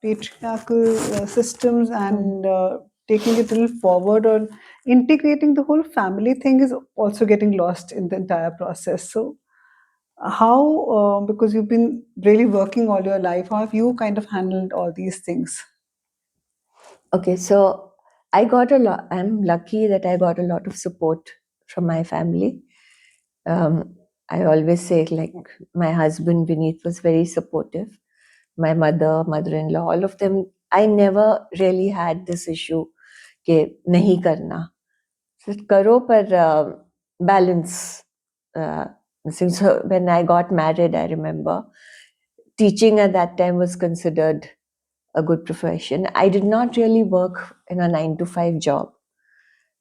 patriarchal systems and taking it a little forward, or integrating the whole family thing is also getting lost in the entire process. So how, because you've been really working all your life, how have you kind of handled all these things? Okay, so I got a lot. I'm lucky that I got a lot of support from my family. I always say, like, my husband Vineet was very supportive. My mother, mother-in-law, all of them. I never really had this issue कि नहीं करना. So करो पर balance. Since when I got married, I remember teaching at that time was considered a good profession. I did not really work in a 9-to-5 job,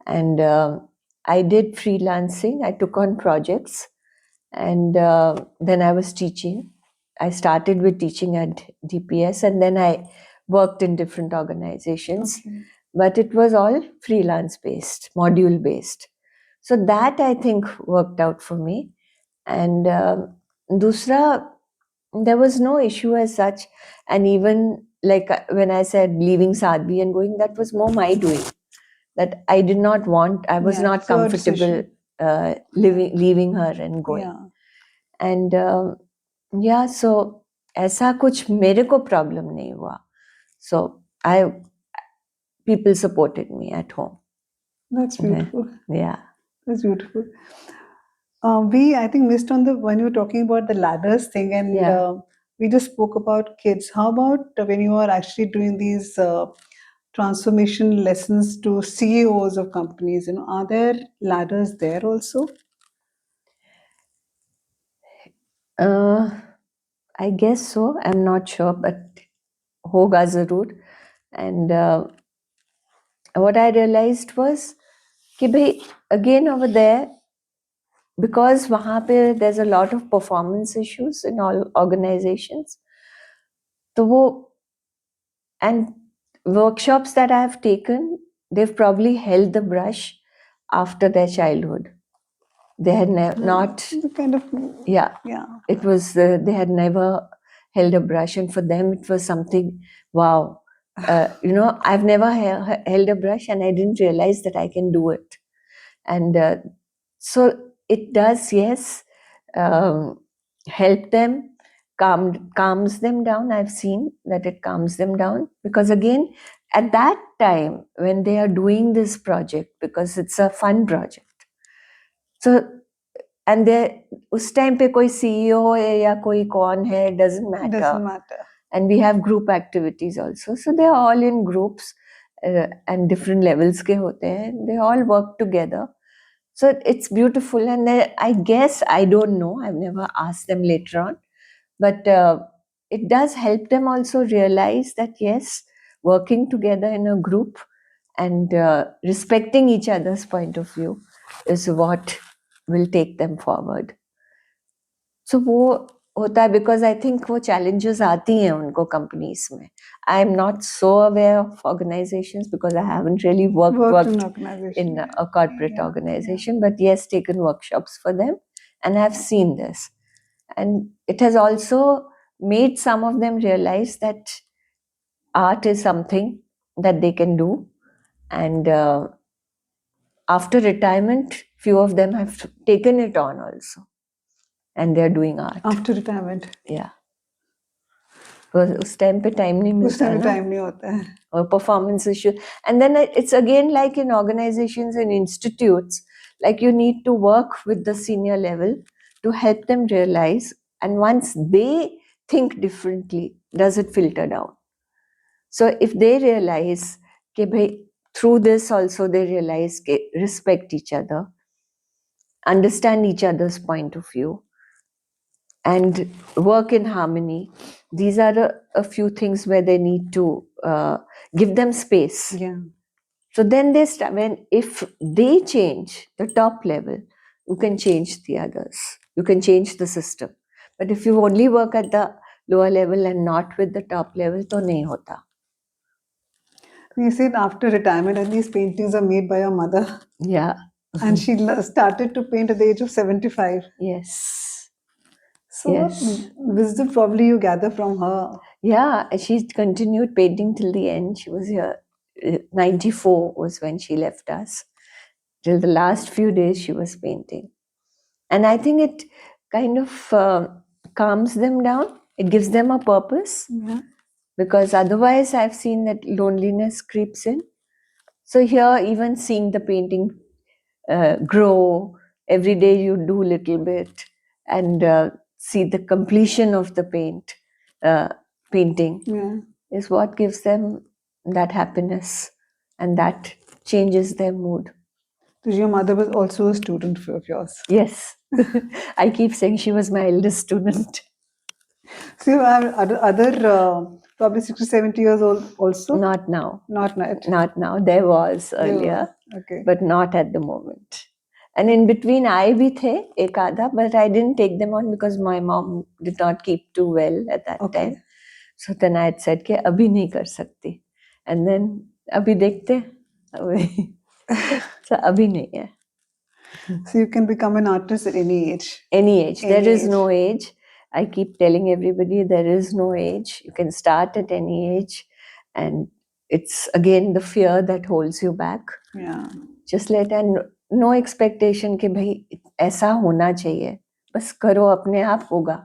and I did freelancing. I took on projects, and then I was teaching. I started with teaching at DPS, and then I worked in different organizations. Okay. But it was all freelance based, module based. So that, I think, worked out for me. And dusra, there was no issue as such. And even like when I said leaving Sadhvi and going, that was more my doing. That I did not want, I was not it's your comfortable decision. leaving her and going. Yeah. And yeah, so ऐसा कुछ मेरे को problem नहीं हुआ. So people supported me at home. That's beautiful. Yeah. That's beautiful. We, I think, missed on when you were talking about the ladders thing, and Yeah. we just spoke about kids. How about when you are actually doing these transformation lessons to CEOs of companies? Are there ladders there also? I guess so. I'm not sure, but hoga zarur. And what I realized was कि भाई, again over there, because वहाँ पे there's a lot of performance issues in all organizations. तो वो, and workshops that I have taken, they've probably held the brush after their childhood. They had not, Kind of, yeah. yeah. It was, they had never held a brush, and for them it was something, wow. I've never held a brush, and I didn't realize that I can do it. And so it does, yes, help them, calms them down. I've seen that it calms them down, because again, at that time when they are doing this project, because it's a fun project, so, and उस time पे कोई CEO है या कोई कौन है, it doesn't matter. And we have group activities also, so they are all in groups and different levels के होते हैं. They all work together. So it's beautiful, and I guess, I don't know, I've never asked them later on, but it does help them also realize that yes, working together in a group and respecting each other's point of view is what will take them forward. So वो होता है, because I think वो challenges आती हैं उनको companies में. I am not so aware of organizations because I haven't really worked in a corporate organization, but yes, taken workshops for them, and I've seen this. And it has also made some of them realize that art is something that they can do. And after retirement, few of them have taken it on also. And they're doing art. After retirement? Yeah. Because उस time पे time नहीं मिलता ना. time नहीं होता है. Or performance issue. And then it's again like in organizations and institutes, like you need to work with the senior level to help them realize. And once they think differently, does it filter down? So if they realize कि भाई, through this also they realize कि respect each other, understand each other's point of view, and work in harmony. These are a few things where they need to give them space. Yeah. So then if they change the top level, you can change the others. You can change the system. But if you only work at the lower level and not with the top level, तो नहीं होता. You said after retirement, and these paintings are made by your mother. Yeah. And she started to paint at the age of 75. Yes. So yes. Wisdom probably you gather from her. Yeah, she continued painting till the end. She was here. 94 was when she left us. Till the last few days she was painting. And I think it kind of calms them down. It gives them a purpose. Yeah. Because otherwise I've seen that loneliness creeps in. So here, even seeing the painting grow, every day you do a little bit and see the completion of the painting is what gives them that happiness, and that changes their mood. So your mother was also a student of yours? Yes. I keep saying she was my eldest student. So you have other probably 60, 70 years old also? Not now. Not yet. Not now. There was earlier, okay. but not at the moment. And in between, I bhi the ek aadha, but I didn't take them on because my mom did not keep too well at that time. So then I had said कि अभी नहीं कर सकती, and then अभी देखते so अभी नहीं है. So you can become an artist at any age? Any age. There is no age. I keep telling everybody there is no age. You can start at any age, and it's again the fear that holds you back. Yeah. Just let, and no expectation कि भाई ऐसा होना चाहिए, बस करो, अपने आप होगा.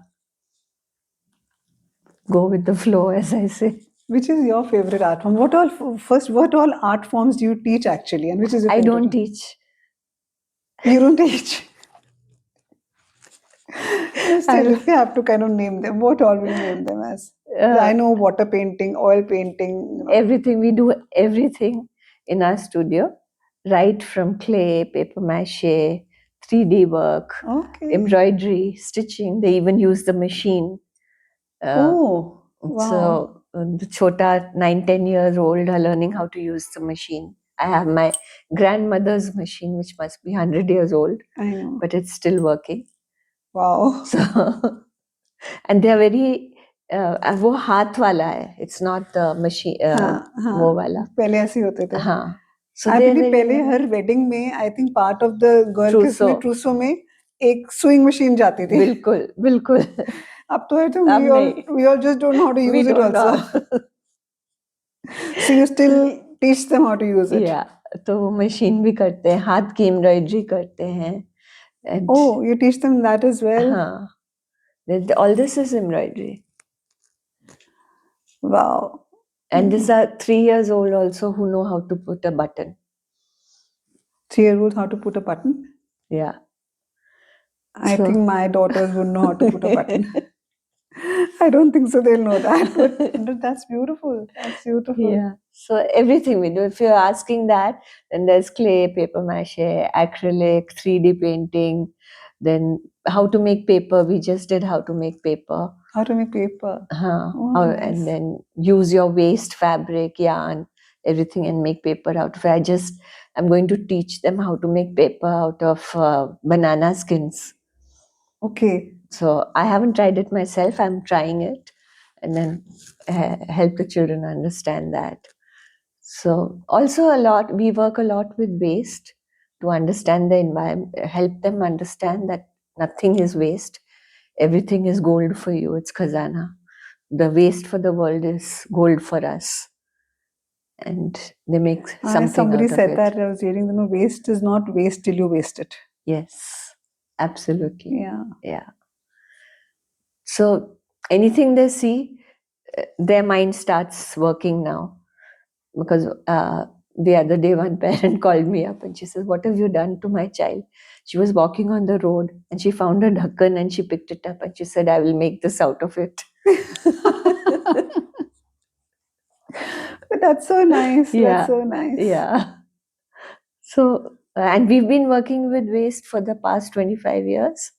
Go with the flow, as I say. Which is your favorite art form? What all art forms do you teach actually, and which is your favorite? I don't teach. You don't teach? Still, if you have to kind of name them, what all will you name them as? I know water painting, oil painting. Everything. We do everything in our studio, right from clay, paper mache, 3D work, embroidery, stitching. They even use the machine. Wow. So the chota 9-10 years old are learning how to use the machine. I have my grandmother's machine, which must be 100 years old, I know, but it's still working. Wow. So, and they are very, वो हाथ वाला है. It's not the machine, वो वाला. पहले ऐसे होते थे. हाँ. So I believe पहले हर wedding में, I think part of the girl kiss में trousseau में एक sewing machine जाती थी. बिल्कुल, बिल्कुल. अब तो है तो we all just don't know how to use it also. So you still teach them how to use it? Yeah. तो वो machine भी करते हैं, हाथ की embroidery करते हैं. And oh, you teach them that as well? All this is embroidery. Wow. And these are 3 years old also who know how to put a button. 3-year-old how to put a button? Yeah. I think my daughters would know how to put a button. I don't think so they'll know that, but that's beautiful. That's beautiful. Yeah. So everything we do, if you're asking that, then there's clay, paper mache, acrylic, 3D painting, then how to make paper. We just did how to make paper. How to make paper. Nice. And then use your waste fabric, yarn, everything, and make paper out of it. I'm going to teach them how to make paper out of banana skins. Okay. So I haven't tried it myself. I'm trying it, and then help the children understand that. So also we work a lot with waste to understand the environment, help them understand that nothing is waste. Everything is gold for you. It's khazana. The waste for the world is gold for us. And they make something somebody out said of that, it. I was reading, waste is not waste till you waste it. Yes, absolutely. Yeah. So anything they see, their mind starts working now. Because the other day one parent called me up and she said, "What have you done to my child?" She was walking on the road and she found a dhakkan and she picked it up and she said, "I will make this out of it." But that's so nice. Yeah. That's so nice. Yeah. So, and we've been working with waste for the past 25 years.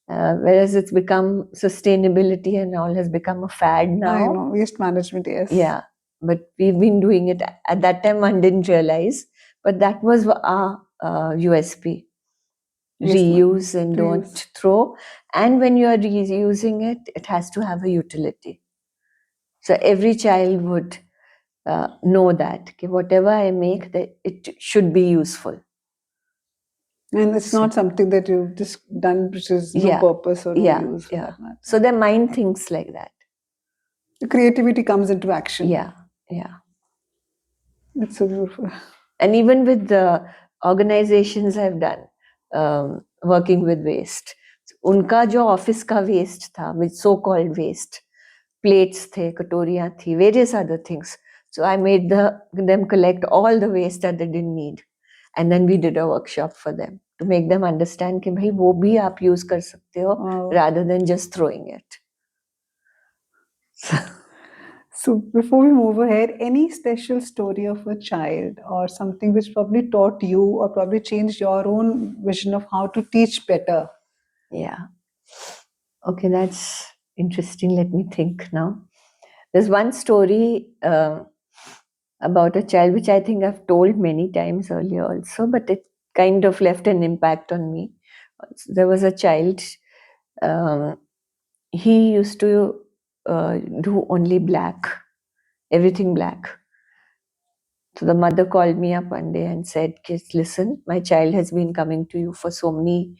Whereas it's become sustainability and all has become a fad now. I know, waste management, yes. Yeah, but we've been doing it. At that time, one didn't realize, but that was our USP. Reuse and don't throw. And when you are reusing it, it has to have a utility. So every child would know that whatever I make, that it should be useful. And it's not something that you've just done which is no purpose or no use. Yeah. So their mind thinks like that. The creativity comes into action. Yeah. It's so beautiful. And even with the organizations I've done, working with waste, उनका जो office का waste था, with so-called waste, plates थे, कटोरियाँ थी, various other things. So I made them collect all the waste that they didn't need And then we did a workshop for them to make them understand कि भाई वो भी आप use कर सकते हो rather than just throwing it. So before we move ahead, any special story of a child or something which probably taught you or probably changed your own vision of how to teach better? Yeah. Okay, that's interesting. Let me think now. There's one story about a child which I think I've told many times earlier also, but it kind of left an impact on me. There was a child, he used to do only black, everything black. So the mother called me up one day and said, "Kids, listen, my child has been coming to you for so many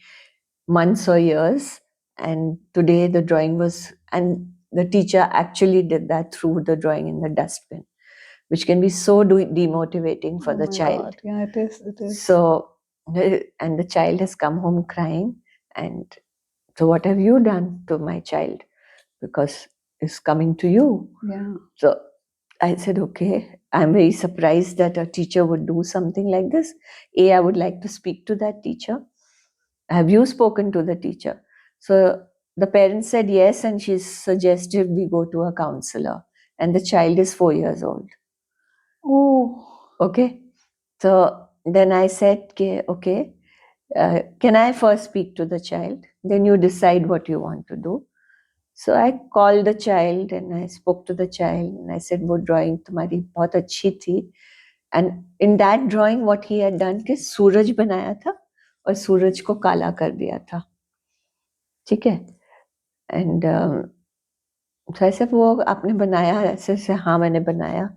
months or years, and today the drawing was," and the teacher actually did that through the drawing in the dustbin, which can be so demotivating for the child. God. Yeah, it is. It is. So, and the child has come home crying, and so what have you done to my child? Because it's coming to you. Yeah. So I said, okay, I'm very surprised that a teacher would do something like this. I would like to speak to that teacher. Have you spoken to the teacher? So the parents said yes, and she suggested we go to a counselor. And the child is 4 years old. Oh. Okay. So then I said, okay, can I first speak to the child? Then you decide what you want to do. So I called the child and I spoke to the child and I said, "वो drawing तुम्हारी बहुत अच्छी थी." And in that drawing, what he had done कि सूरज बनाया था और सूरज को काला कर दिया था, ठीक है? And so I said, "वो आपने बनाया ऐसे ऐसे?" "हाँ, मैंने बनाया."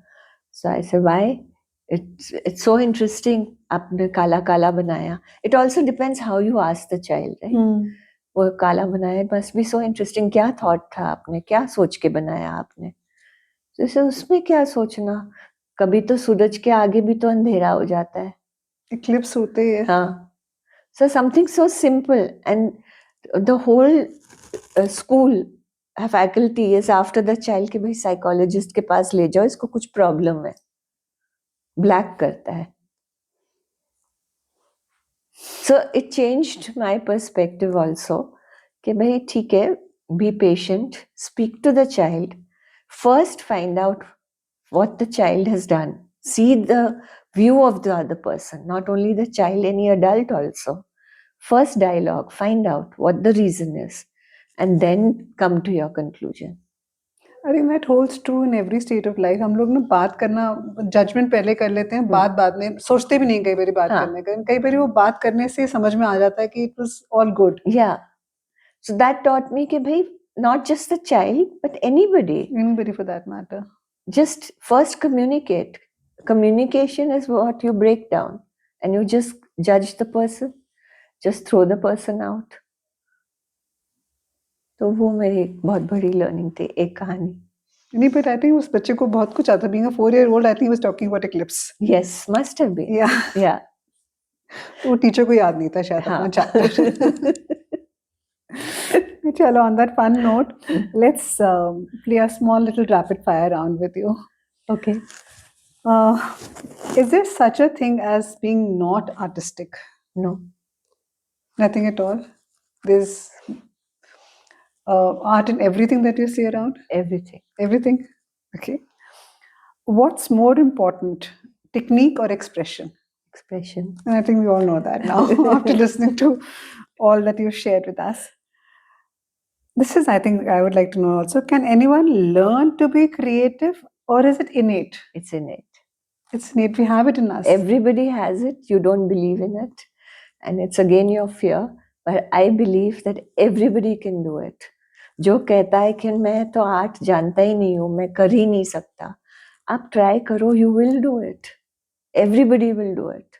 So I said, "Why? It's so interesting. आपने काला काला बनाया." It also depends how you ask the child, right? वो काला बनाया, must be so interesting. क्या थॉट था आपने, क्या सोच के बनाया आपने? जैसे उसमें क्या सोचना, कभी तो सूरज के आगे भी तो अंधेरा हो जाता है, इक्लिप्स होते हैं. हाँ. So something so simple, and the whole school faculty is after the child कि भाई साइकोलॉजिस्ट के पास ले जाओ, इसको कुछ प्रॉब्लम है, ब्लैक करता है. So it changed my perspective also कि भाई ठीक है, be patient, speak to the child, first find out what the child has done, see the view of the other person, not only the child, any adult also. First dialogue, find out what the reason is, and then come to your conclusion. I think that holds true in every state of life. हम लोग ना बात करना, judgement पहले कर लेते हैं, बात बाद में सोचते भी नहीं कई बारी बात करने का. कई बारी वो बात करने से समझ में आ जाता है कि it was all good. Yeah. So that taught me कि भाई not just the child, but anybody. Anybody for that matter. Just first communicate. Communication is what you break down, and you just judge the person, just throw the person out. तो वो मेरी एक बहुत बड़ी learning थी, एक कहानी. नहीं, but I think उस बच्चे को बहुत कुछ आता. Being a 4-year-old, I think he was talking about eclipse. Yes, must have been. Yeah. Yeah. वो टीचर को याद नहीं था शायद अपना चैप्टर. चलो, on that fun note, let's play a small little rapid fire round with you. Okay. Is there such a thing as being not artistic? No. Nothing at all? There's art in everything that you see around? Everything. Everything? Okay. What's more important, technique or expression? Expression. And I think we all know that now after listening to all that you've shared with us. This is, I think, I would like to know also, can anyone learn to be creative or is it innate? It's innate. It's innate. We have it in us. Everybody has it. You don't believe in it. And it's again your fear. But I believe that everybody can do it. जो कहता है कि मैं तो art जानता ही नहीं हूँ, मैं कर ही नहीं सकता, आप ट्राई करो, you will do it. Everybody will do it.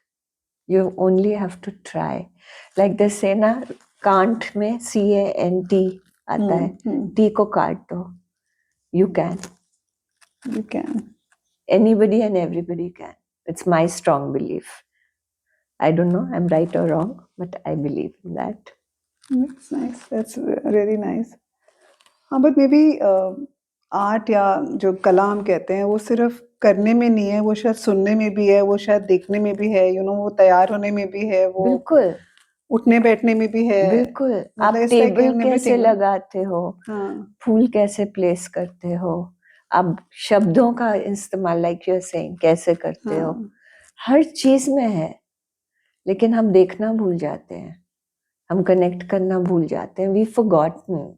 You only have to try. Like they say ना, can't में CANT आता है, T को काट दो. You can. You can. Anybody and everybody can. It's my strong belief. I don't know, I'm right or wrong, but I believe in that. That's nice. That's really nice. But maybe art या जो कला हम कहते हैं वो सिर्फ करने में नहीं है, वो शायद सुनने में भी है, वो शायद देखने में भी है, वो तैयार होने में भी है, वो बिल्कुल उठने बैठने में भी है। बिल्कुल। आप it's like टेबल in कैसे everything, ना? लगाते हो, हाँ फूल कैसे प्लेस करते हो, आप शब्दों का इस्तेमाल लाइक यू आर सेइंग कैसे करते हो, हाँ हर चीज में है। लेकिन हम देखना भूल जाते हैं, हम कनेक्ट करना भूल जाते हैं। We forgotten.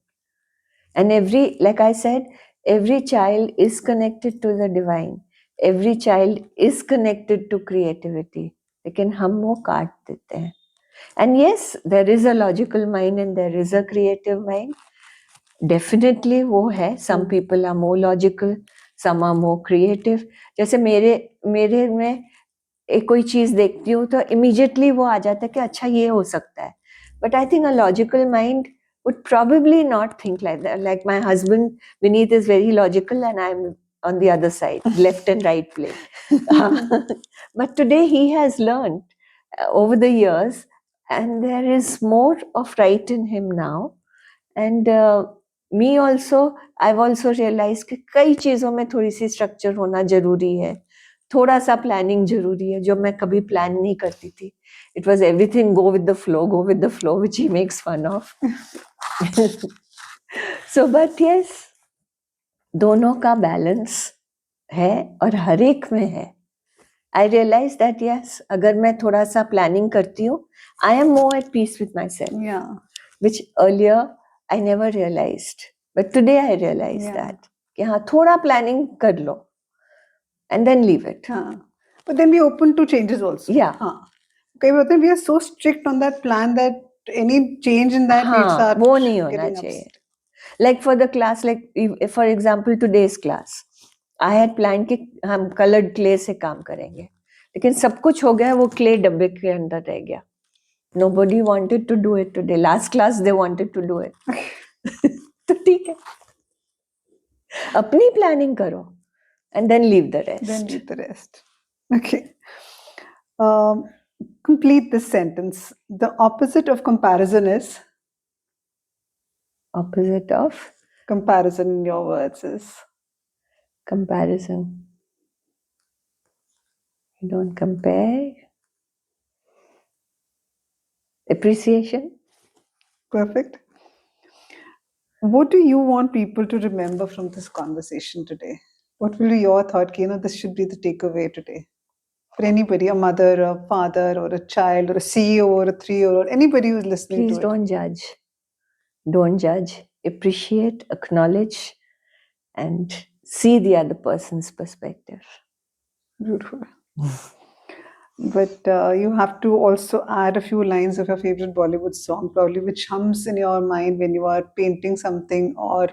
And every, like I said, every child is connected to the divine, every child is connected to creativity, लेकिन हम वो काट देते हैं। And yes, there is a logical mind and there is a creative mind. Definitely वो है। Some people are more logical, some are more creative. जैसे मेरे में एक कोई चीज देखती हूँ तो immediately वो आ जाता है कि अच्छा ये हो सकता है। But I think a logical mind would probably not think like that. Like my husband Vineet is very logical and I'm on the other side, left and right plane. But today he has learned over the years, and there is more of right in him now. And me also, I've also realized कि कई चीज़ों में थोड़ी सी structure होना जरूरी है, थोड़ा सा प्लानिंग जरूरी है, जो मैं कभी प्लान नहीं करती थी। It was everything go with the flow, which he makes fun of. So, but yes, दोनों का बैलेंस है और हर एक में है। I realized that yes, अगर मैं थोड़ा सा प्लानिंग करती हूँ, I am more at peace with myself. Yeah. Which earlier I never realized, but today I realize that कि हाँ थोड़ा प्लानिंग कर लो, and then leave it. हाँ. But then be open to changes also. Yeah. हाँ. Okay, but then we are so strict on that plan that any change in that makes हाँ our वो नहीं होना getting चाहिए। upset. Like for the class, like if, for example today's class, I had planned कि हम colored clay से काम करेंगे, लेकिन सब कुछ हो गया, वो clay डब्बे के अंदर रह गया। Nobody wanted to do it today. Last class they wanted to do it. तो ठीक है, अपनी प्लानिंग करो and then leave the rest. Then leave the rest. Okay. Complete this sentence. The opposite of comparison is? Opposite of Comparison in your words is? comparison. You don't compare. Appreciation. Perfect. What do you want people to remember from this conversation today? What will be your thought? This should be the takeaway today. For anybody, a mother, a father, or a child, or a CEO, or a 3-year-old, anybody who's listening Please to it. don't judge. Don't judge. Appreciate, acknowledge, and see the other person's perspective. Beautiful. But you have to also add a few lines of your favorite Bollywood song, probably, which hums in your mind when you are painting something or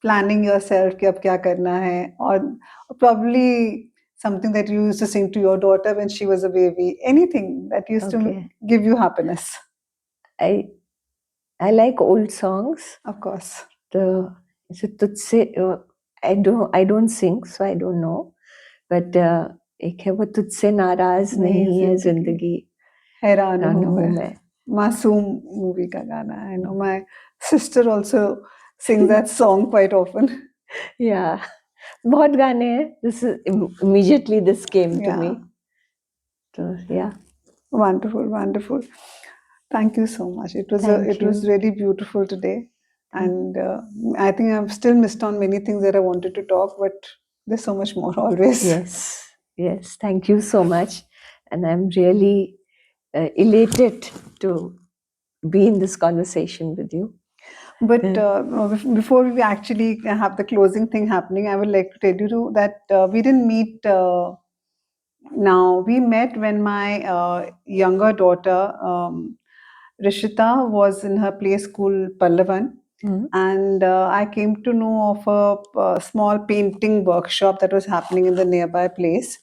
planning yourself कि अब क्या करना है, or probably something that you used to sing to your daughter when she was a baby. Anything that used to give you happiness. I like old songs. Of course. I don't sing, so I don't know. But एक है वो तुझसे नाराज नहीं है जिंदगी, हैरान हूँ मैं. मासूम movie का गाना. I know my sister also sings that song quite often. Yeah, बहुत गाने हैं. This is immediately this came to me. So yeah. Wonderful, wonderful. Thank you so much. It was really beautiful today, and I think I've still missed on many things that I wanted to talk, but there's so much more always. Yes. Thank you so much, and I'm really elated to be in this conversation with you. But before we actually have the closing thing happening, I would like to tell you that we didn't meet now. We met when my younger daughter, Rishita, was in her play school, Pallavan. And I came to know of a small painting workshop that was happening in the nearby place.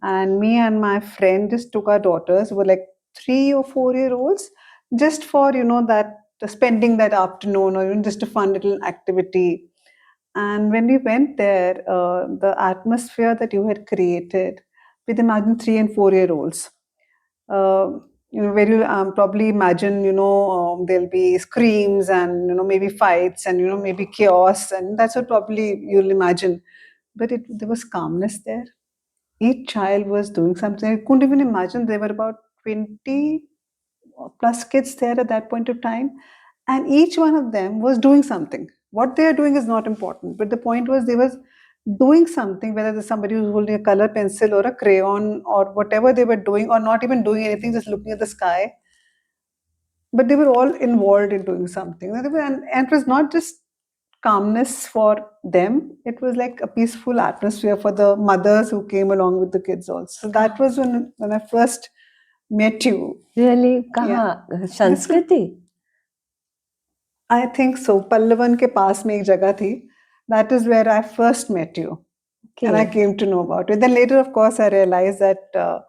And me and my friend just took our daughters, who were like 3 or 4-year-olds, just for, that spending that afternoon, or even just a fun little activity. And when we went there, the atmosphere that you had created with, imagine, 3 and 4-year-olds, where you probably imagine, there'll be screams and, maybe fights and, maybe chaos, and that's what probably you'll imagine. But there was calmness there. Each child was doing something. I couldn't even imagine. There were about 20 plus kids there at that point of time, and each one of them was doing something. What they are doing is not important, but the point was they was doing something, whether there's somebody who's holding a color pencil or a crayon or whatever they were doing, or not even doing anything, just looking at the sky. But they were all involved in doing something. And it was not just calmness for them, it was like a peaceful atmosphere for the mothers who came along with the kids also. So that was when I first met you. Really? Kaha? Sanskriti? I think so. 𝗵𝗲𝗃 𝗵𝗃 mein ek jagah thi. That is where I first met you. Okay. And I came to know about it. Then later, of course, I realized that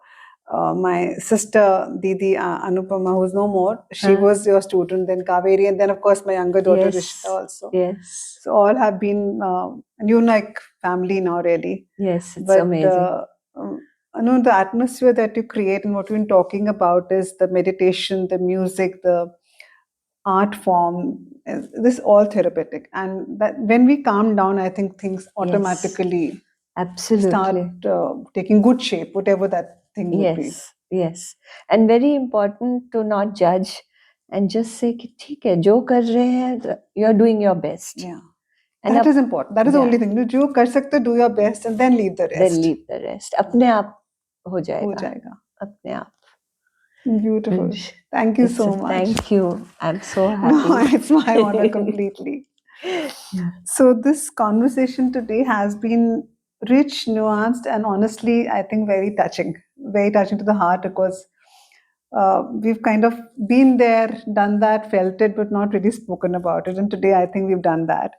my sister, Didi Anupama, who's no more, she was your student, then Kaveri, and then, of course, my younger daughter, Rishita, also. Yes. So all have been, like family now, really. Yes, it's amazing. The atmosphere that you create and what we've been talking about is the meditation, the music, the art form, this is all therapeutic. And that when we calm down, I think things automatically start taking good shape, whatever that thing would be. Yes. And very important to not judge and just say, "Theek hai, jo kar rahe hai, you're doing your best." Yeah. And that is important. That is the only thing. Jo kar sakte, do your best and then leave the rest. Then leave the rest. Apne aap ho jayega. Apne aap. Beautiful. Thank you so much. Thank you. I'm so happy. No, it's my honor completely. So this conversation today has been rich, nuanced, and honestly, I think very touching to the heart, because we've kind of been there, done that, felt it, but not really spoken about it. And today, I think we've done that.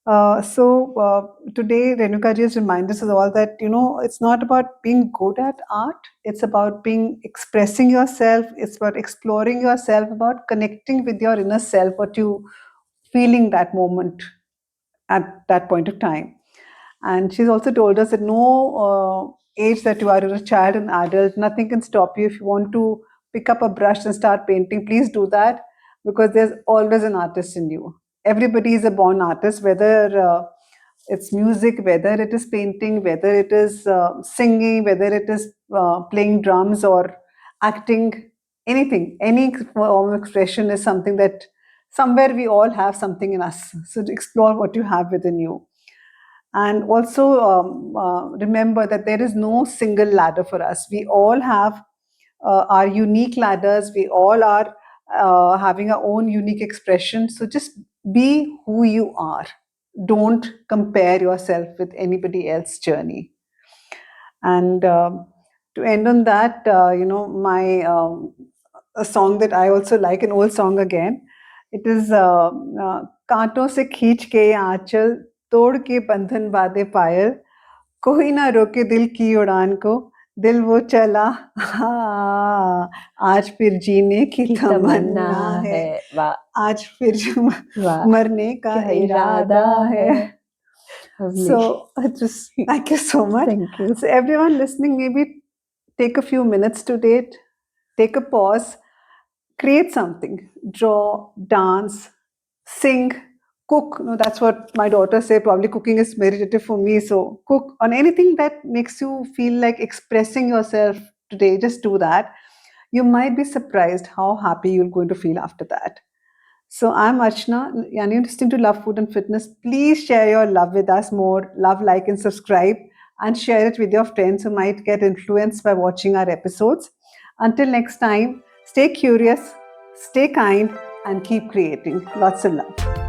Today, Renuka ji has reminded us all that, it's not about being good at art. It's about expressing yourself. It's about exploring yourself, about connecting with your inner self, what you feeling that moment at that point of time. And she's also told us that no age that you are, you're a child, an adult, nothing can stop you. If you want to pick up a brush and start painting, please do that, because there's always an artist in you. Everybody is a born artist, whether it's music, whether it is painting, whether it is singing, whether it is playing drums or acting, anything, any form of expression is something that somewhere we all have something in us. So to explore what you have within you. And also remember that there is no single ladder for us. We all have our unique ladders. We all are having our own unique expression. So just be who you are. Don't compare yourself with anybody else's journey. And to end on that, a song that I also like, an old song again. It is कांटों से खींच के आंचल, तोड़ के बंधन बांधे पायल, कोई ना रोके दिल की उड़ान को, दिल वो चला, आज फिर जीने की तमन्ना है, आज फिर मरने का इरादा है. So just thank you so much. Thank you. So everyone listening, maybe take a few minutes today, take a pause, create something, draw, dance, sing, cook. No, that's what my daughter said. Probably cooking is meditative for me. So cook on anything that makes you feel like expressing yourself today. Just do that. You might be surprised how happy you're going to feel after that. So I'm Archana, and you're listening to Love, Food and Fitness. Please share your love with us more. Love, like, and subscribe, and share it with your friends who might get influenced by watching our episodes. Until next time, stay curious, stay kind, and keep creating. Lots of love.